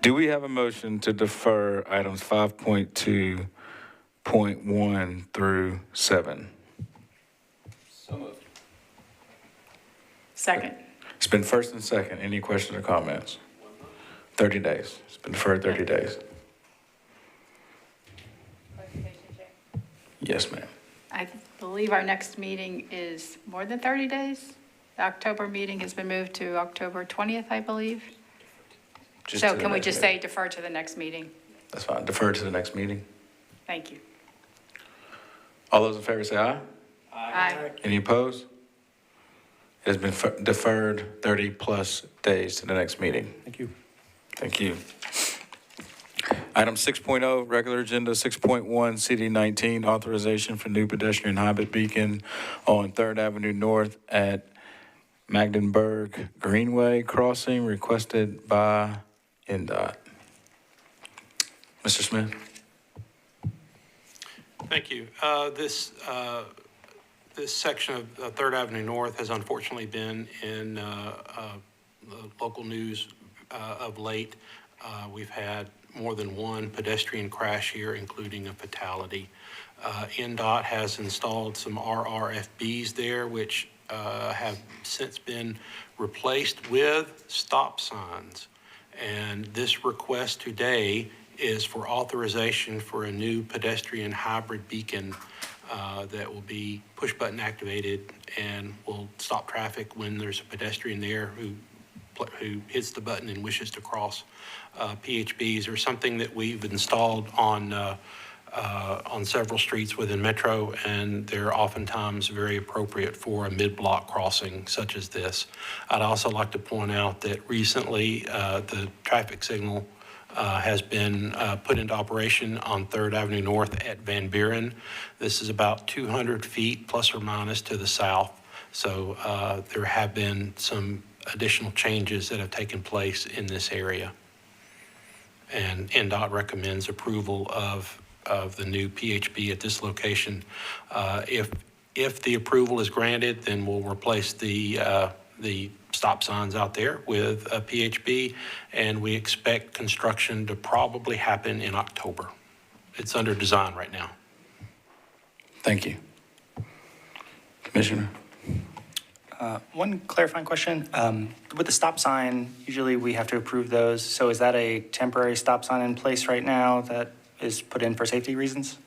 Do we have a motion to defer items 5.2.1 through 7? So moved. Second. It's been first and second. Any questions or comments? 30 days. It's been deferred 30 days. Yes, ma'am. I believe our next meeting is more than 30 days. The October meeting has been moved to October 20th, I believe. Just So to the can we next just meeting. say defer to the next meeting? That's fine. Defer to the next meeting. Thank you. All those in favor say aye. Aye. Any opposed? It has been deferred 30-plus days to the next meeting. Thank you. Thank you. Item 6.0, regular agenda 6.1, CD19, authorization for new pedestrian hybrid beacon on 3rd Avenue North at Magdenburg Greenway crossing, requested by NDOT. Mr. Smith? Thank you. This section of 3rd Avenue North has unfortunately been in the local news of late. We've had more than one pedestrian crash here, including a fatality. NDOT has installed some RRFBs there, which have since been replaced with stop signs. And this request today is for authorization for a new pedestrian hybrid beacon that will be push-button activated and will stop traffic when there's a pedestrian there who hits the button and wishes to cross. PHBs are something that we've installed on several streets within Metro, and they're oftentimes very appropriate for a mid-block crossing such as this. I'd also like to point out that recently the traffic signal has been put into operation on 3rd Avenue North at Van Buren. This is about 200 feet plus or minus to the south. So there have been some additional changes that have taken place in this area. And NDOT recommends approval of the new PHB at this location. If the approval is granted, then we'll replace the stop signs out there with a PHB, and we expect construction to probably happen in October. It's under design right now. Thank you. Commissioner? One clarifying question. With the stop sign, usually we have to approve those. So is that a temporary stop sign in place right now that is put in for safety reasons?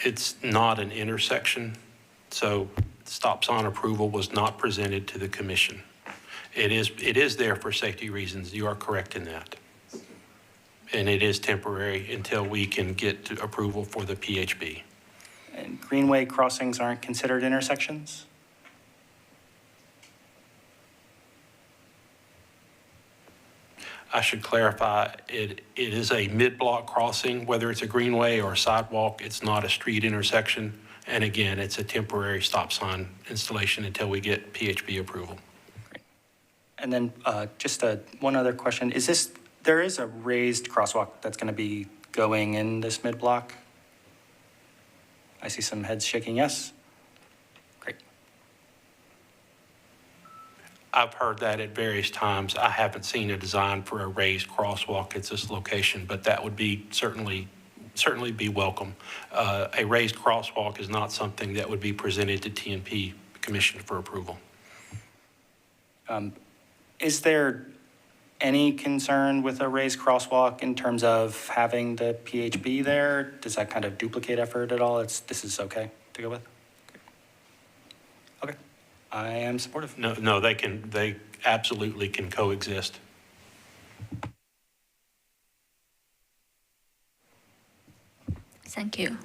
It's not an intersection, so stop sign approval was not presented to the commission. It is there for safety reasons. You are correct in that. And it is temporary until we can get to approval for the PHB. And greenway crossings aren't considered intersections? I should clarify, it is a mid-block crossing, whether it's a greenway or a sidewalk, it's not a street intersection. And again, it's a temporary stop sign installation until we get PHB approval. Great. And then just one other question. There is a raised crosswalk that's going to be going in this mid-block? I see some heads shaking yes. Great. I've heard that at various times. I haven't seen a design for a raised crosswalk at this location, but that would be certainly be welcome. A raised crosswalk is not something that would be presented to TNP Commission for approval. Is there any concern with a raised crosswalk in terms of having the PHB there? Does that kind of duplicate effort at all? This is okay to go with? Okay. I am supportive. No, they absolutely can coexist. Thank you.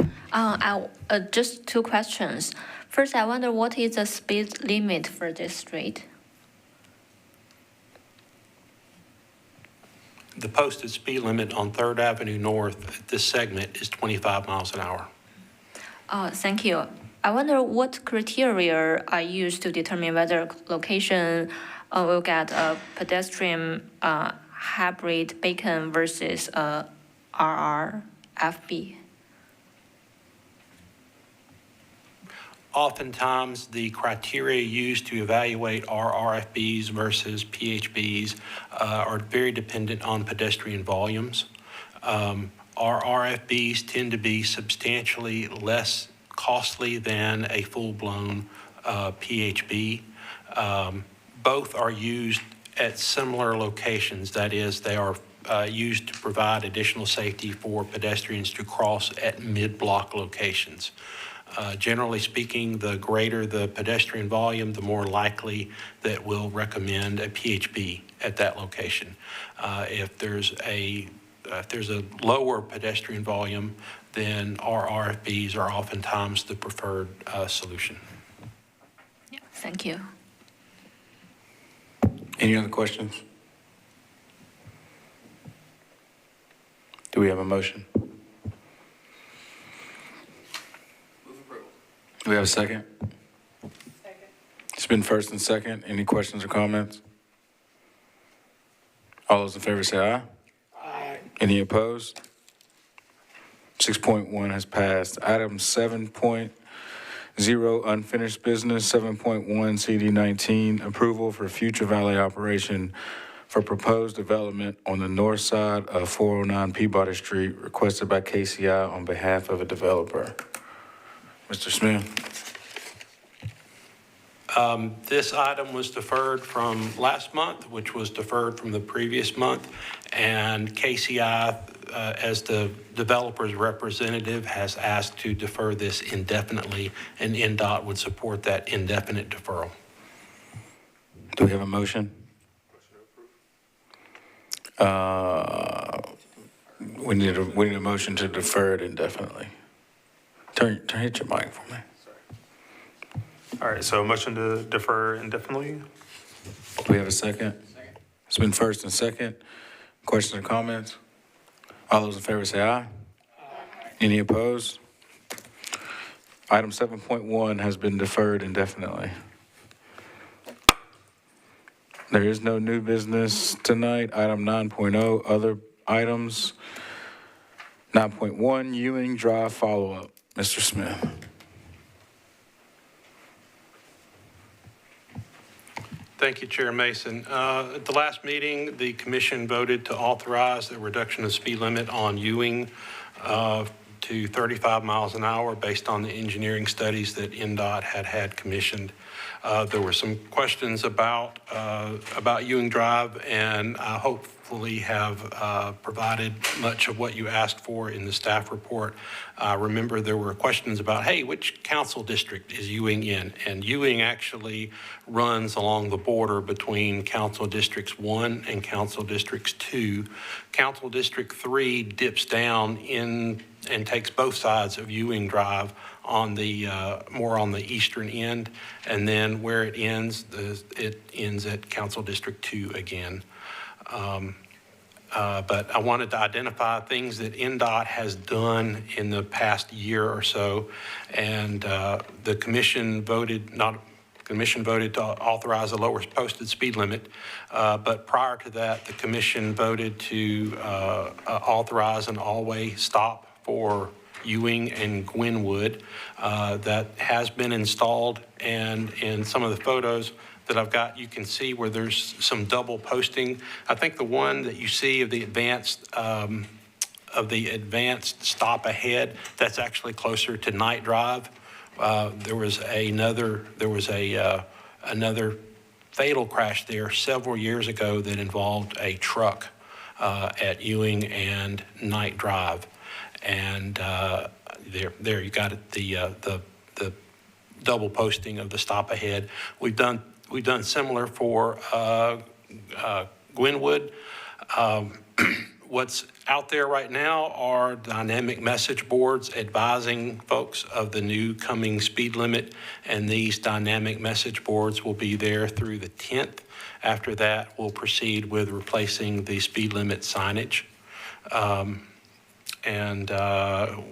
Just two questions. First, I wonder what is the speed limit for this street? The posted speed limit on 3rd Avenue North at this segment is 25 miles an hour. Thank you. I wonder what criteria are used to determine whether location we'll get a pedestrian hybrid beacon versus RRFB? Oftentimes, the criteria used to evaluate RRFBs versus PHBs are very dependent on pedestrian volumes. RRFBs tend to be substantially less costly than a full-blown PHB. Both are used at similar locations. That is, they are used to provide additional safety for pedestrians to cross at mid-block locations. Generally speaking, the greater the pedestrian volume, the more likely that we'll recommend a PHB at that location. If there's a lower pedestrian volume, then RRFBs are oftentimes the preferred solution. Yeah, thank you. Any other questions? Do we have a motion? Do we have a second? Second. It's been first and second. Any questions or comments? All those in favor say aye. Aye. Any opposed? 6.1 has passed. Item 7.0, unfinished business. 7.1, CD19, approval for future valet operation for proposed development on the north side of 409 Peabody Street, requested by KCI on behalf of a developer. Mr. Smith. This item was deferred from last month, which was deferred from the previous month, and KCI, as the developer's representative, has asked to defer this indefinitely, and NDOT would support that indefinite deferral. Do we have a motion? We need a motion to defer it indefinitely. Hit your mic for me. All right, so motion to defer indefinitely. Do we have a second? Second. It's been first and second. Questions or comments? All those in favor say aye. Aye. Any opposed? Item 7.1 has been deferred indefinitely. There is no new business tonight. Item 9.0, other items. 9.1, Ewing Drive follow-up. Mr. Smith. Thank you, Chair Mason. At the last meeting, the commission voted to authorize the reduction of speed limit on Ewing to 35 miles an hour based on the engineering studies that NDOT had commissioned. There were some questions about Ewing Drive, and I hopefully have provided much of what you asked for in the staff report. Remember, there were questions about, hey, which council district is Ewing in? And Ewing actually runs along the border between Council Districts 1 and Council Districts 2. Council District 3 dips down in and takes both sides of Ewing Drive on the more on the eastern end, and then where it ends at Council District 2 again. But I wanted to identify things that NDOT has done in the past year or so, and the commission voted to authorize a lower posted speed limit, but prior to that, the commission voted to authorize an all-way stop for Ewing and Gwenwood that has been installed, and in some of the photos that I've got, you can see where there's some double posting. I think the one that you see of the advanced stop ahead, that's actually closer to Night Drive. There was another fatal crash there several years ago that involved a truck at Ewing and Night Drive. And there you got it, the double posting of the stop ahead. We've done similar for Gwenwood. What's out there right now are dynamic message boards advising folks of the new coming speed limit, and these dynamic message boards will be there through the 10th. After that, we'll proceed with replacing the speed limit signage. And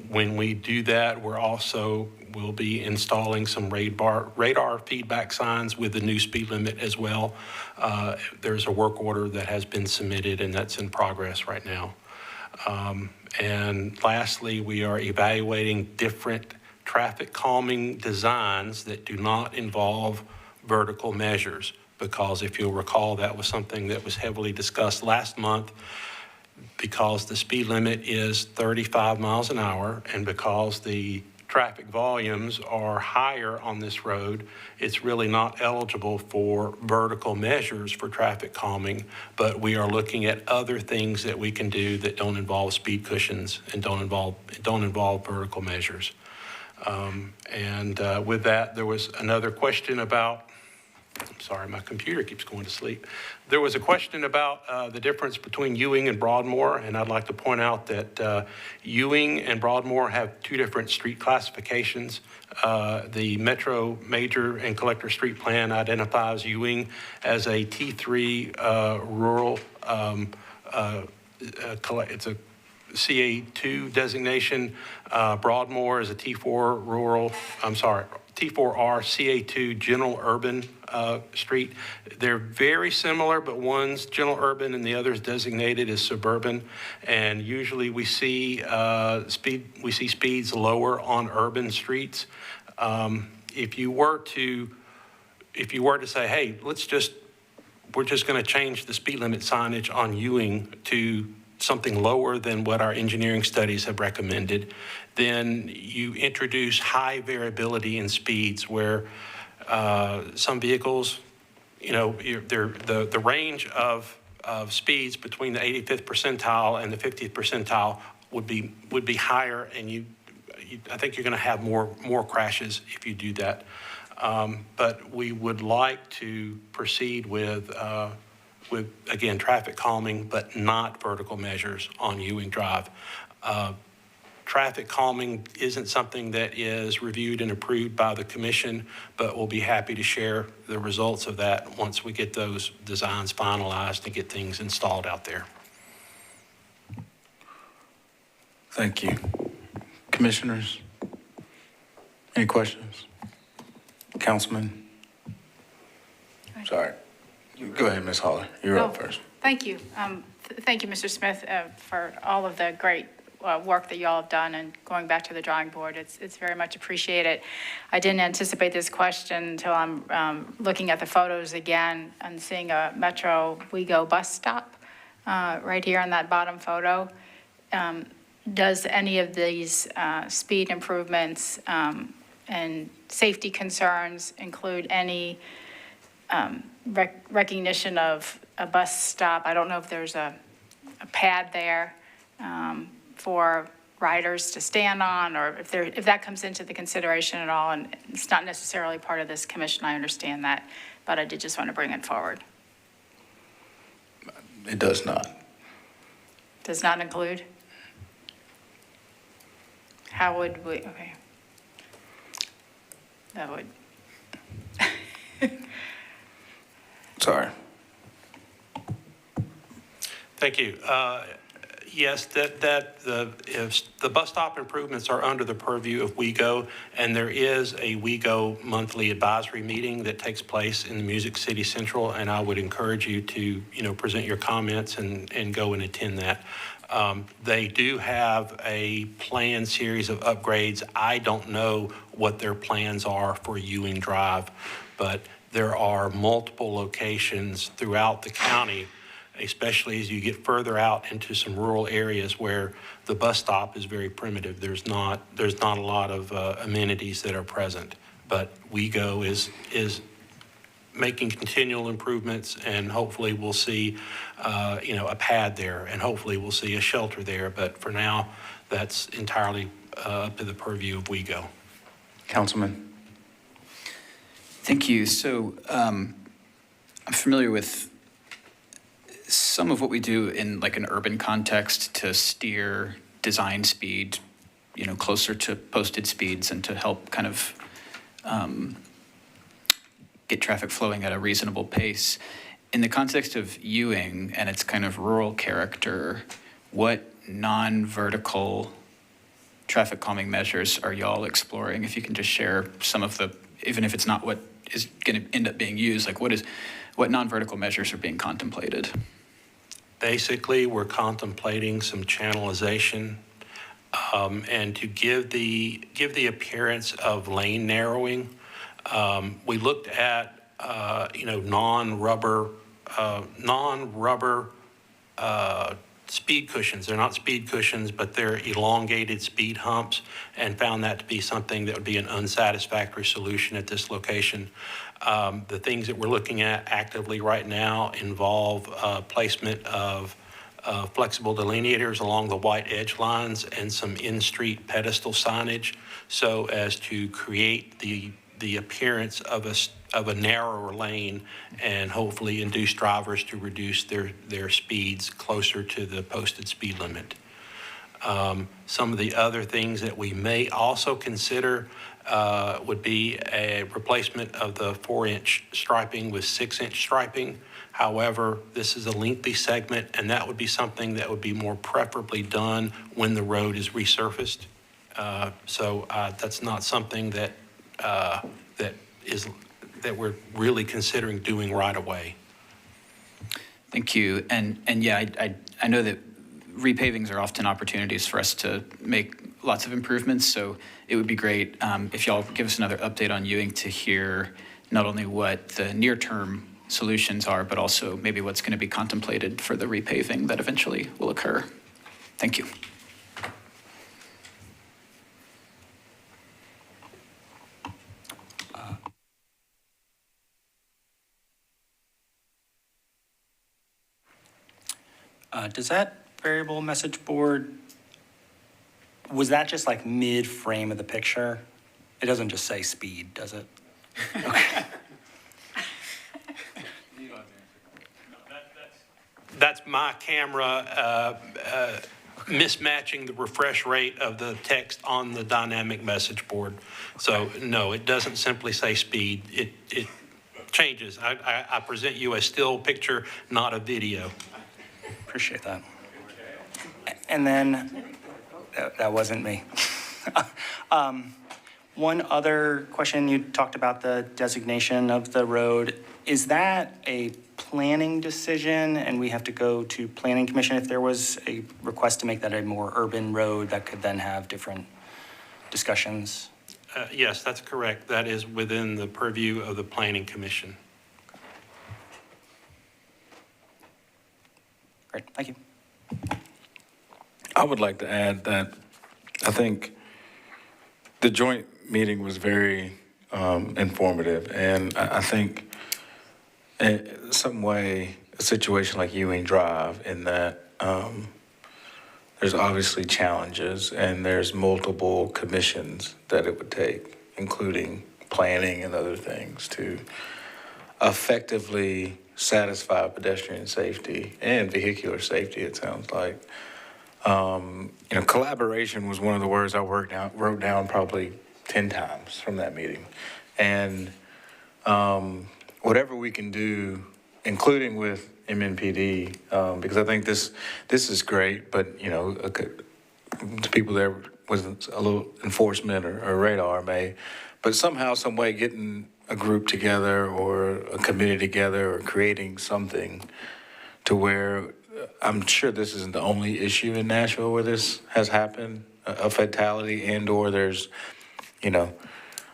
when we do that, we'll be installing some radar feedback signs with the new speed limit as well. There's a work order that has been submitted, and that's in progress right now. And lastly, we are evaluating different traffic calming designs that do not involve vertical measures, because if you'll recall, that was something that was heavily discussed last month. Because the speed limit is 35 miles an hour, and because the traffic volumes are higher on this road, it's really not eligible for vertical measures for traffic calming, but we are looking at other things that we can do that don't involve speed cushions and don't involve vertical measures. With that, there was another question about, I'm sorry, my computer keeps going to sleep. There was a question about the difference between Ewing and Broadmoor, and I'd like to point out that Ewing and Broadmoor have two different street classifications. The Metro Major and Collector Street Plan identifies Ewing as a T3 rural, it's a CA2 designation. Broadmoor is a T4 rural, T4R CA2 general urban street. They're very similar, but one's general urban and the other's designated as suburban. And usually we see speeds lower on urban streets. If you were to say, hey, we're just going to change the speed limit signage on Ewing to something lower than what our engineering studies have recommended, then you introduce high variability in speeds where some vehicles, the range of speeds between the 85th percentile and the 50th percentile would be higher, and I think you're going to have more crashes if you do that. But we would like to proceed with again, traffic calming, but not vertical measures on Ewing Drive. Traffic calming isn't something that is reviewed and approved by the commission, but we'll be happy to share the results of that once we get those designs finalized and get things installed out there. Thank you. Commissioners, any questions? Councilman? Sorry. Go ahead, Ms. Holler. You're up first. Thank you. Thank you, Mr. Smith, for all of the great work that you all have done, and going back to the drawing board. It's very much appreciated. I didn't anticipate this question until I'm looking at the photos again and seeing a Metro WeGo bus stop right here on that bottom photo. Does any of these speed improvements and safety concerns include any recognition of a bus stop? I don't know if there's a pad there for riders to stand on, or if that comes into the consideration at all. And it's not necessarily part of this commission, I understand that, but I did just want to bring it forward. It does not. Does not include? How would we, okay. That would. Sorry. Thank you. Yes, if the bus stop improvements are under the purview of WeGo, and there is a WeGo monthly advisory meeting that takes place in the Music City Central, and I would encourage you to, present your comments and go and attend that. They do have a planned series of upgrades. I don't know what their plans are for Ewing Drive, but there are multiple locations throughout the county, especially as you get further out into some rural areas where the bus stop is very primitive. There's not a lot of amenities that are present, but WeGo is making continual improvements, and hopefully we'll see, a pad there, and hopefully we'll see a shelter there. But for now, that's entirely up to the purview of WeGo. Councilman. Thank you. So I'm familiar with some of what we do in like an urban context to steer design speed, closer to posted speeds, and to help kind of get traffic flowing at a reasonable pace. In the context of Ewing and its kind of rural character, what non-vertical traffic calming measures are y'all exploring? If you can just share some of the, even if it's not what is going to end up being used, like what non-vertical measures are being contemplated? Basically, we're contemplating some channelization, and to give the appearance of lane narrowing. We looked at non-rubber speed cushions. They're not speed cushions, but they're elongated speed humps, and found that to be something that would be an unsatisfactory solution at this location. The things that we're looking at actively right now involve placement of flexible delineators along the white edge lines and some in-street pedestal signage, so as to create the appearance of a narrower lane and hopefully induce drivers to reduce their speeds closer to the posted speed limit. Some of the other things that we may also consider would be a replacement of the 4-inch striping with 6-inch striping. However, this is a lengthy segment, and that would be something that would be more preferably done when the road is resurfaced. So that's not something that that we're really considering doing right away. Thank you. And yeah, I know that repavings are often opportunities for us to make lots of improvements. So it would be great if y'all give us another update on Ewing to hear not only what the near-term solutions are, but also maybe what's going to be contemplated for the repaving that eventually will occur. Thank you. Does that variable message board, was that just like mid-frame of the picture? It doesn't just say speed, does it? Okay. That's my camera mismatching the refresh rate of the text on the dynamic message board. So no, it doesn't simply say speed. It changes. I present you a still picture, not a video. Appreciate that. And then, that wasn't me. One other question, you talked about the designation of the road. Is that a planning decision and we have to go to planning commission if there was a request to make that a more urban road that could then have different discussions? Yes, that's correct. That is within the purview of the planning commission. Great, thank you. I would like to add that I think the joint meeting was very informative, and I think in some way a situation like Ewing Drive in that there's obviously challenges and there's multiple commissions that it would take, including planning and other things, to effectively satisfy pedestrian safety and vehicular safety, it sounds like. Collaboration was one of the words I wrote down probably 10 times from that meeting. And whatever we can do, including with MNPD, because I think this is great, but, the people there with a little enforcement or radar but somehow, some way getting a group together or a committee together or creating something to where I'm sure this isn't the only issue in Nashville where this has happened, a fatality and or there's, a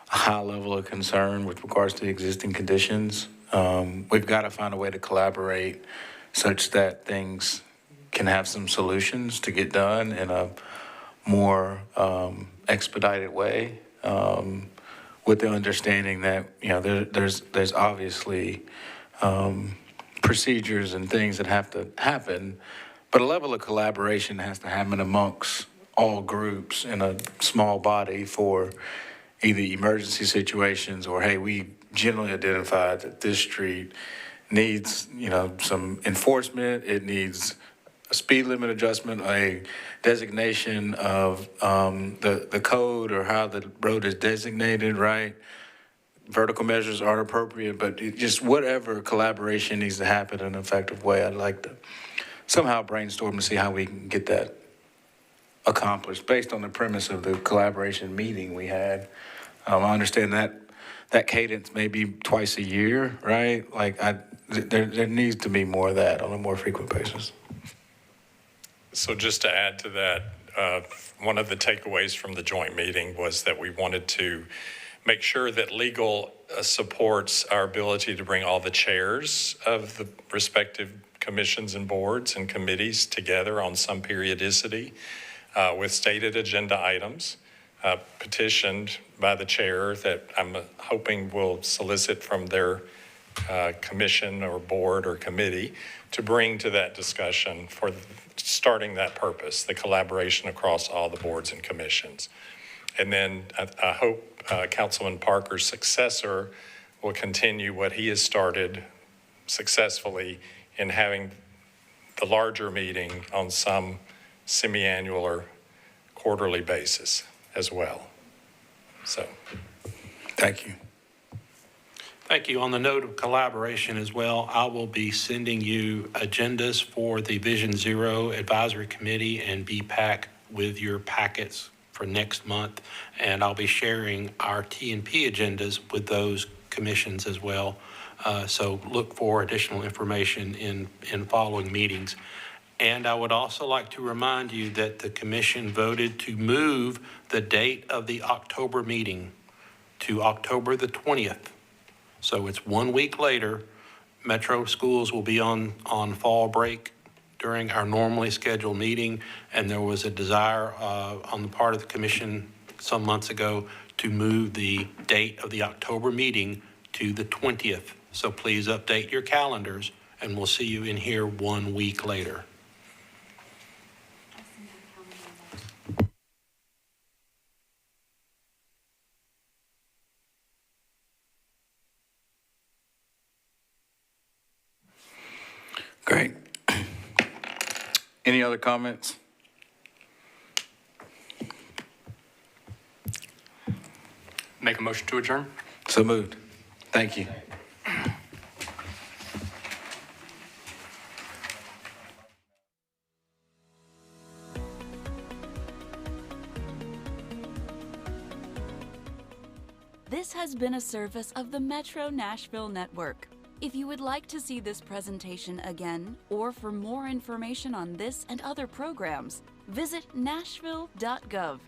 high level of concern with regards to the existing conditions. We've got to find a way to collaborate such that things can have some solutions to get done in a more expedited way. With the understanding that, there's obviously procedures and things that have to happen, but a level of collaboration has to happen amongst all groups in a small body for either emergency situations or, hey, we generally identified that this street needs, some enforcement, it needs a speed limit adjustment, a designation of the code or how the road is designated, right? Vertical measures aren't appropriate, but just whatever collaboration needs to happen in an effective way, I'd like to somehow brainstorm to see how we can get that accomplished based on the premise of the collaboration meeting we had. I understand that cadence may be twice a year, right? Like there needs to be more of that on a more frequent basis. So just to add to that, one of the takeaways from the joint meeting was that we wanted to make sure that legal supports our ability to bring all the chairs of the respective commissions and boards and committees together on some periodicity with stated agenda items, petitioned by the chair that I'm hoping will solicit from their commission or board or committee to bring to that discussion for starting that purpose, the collaboration across all the boards and commissions. And then I hope Councilman Parker's successor will continue what he has started successfully in having the larger meeting on some semi-annual or quarterly basis as well. So. Thank you. Thank you. On the note of collaboration as well, I will be sending you agendas for the Vision Zero Advisory Committee and BPAC with your packets for next month. And I'll be sharing our T&P agendas with those commissions as well. So look for additional information in following meetings. And I would also like to remind you that the commission voted to move the date of the October meeting to October the 20th. So it's 1 week later. Metro schools will be on fall break during our normally scheduled meeting, and there was a desire on the part of the commission some months ago to move the date of the October meeting to the 20th. So please update your calendars, and we'll see you in here 1 week later. Great. Any other comments? Make a motion to adjourn? So moved. Thank you. This has been a service of the Metro Nashville Network. If you would like to see this presentation again, or for more information on this and other programs, visit nashville.gov.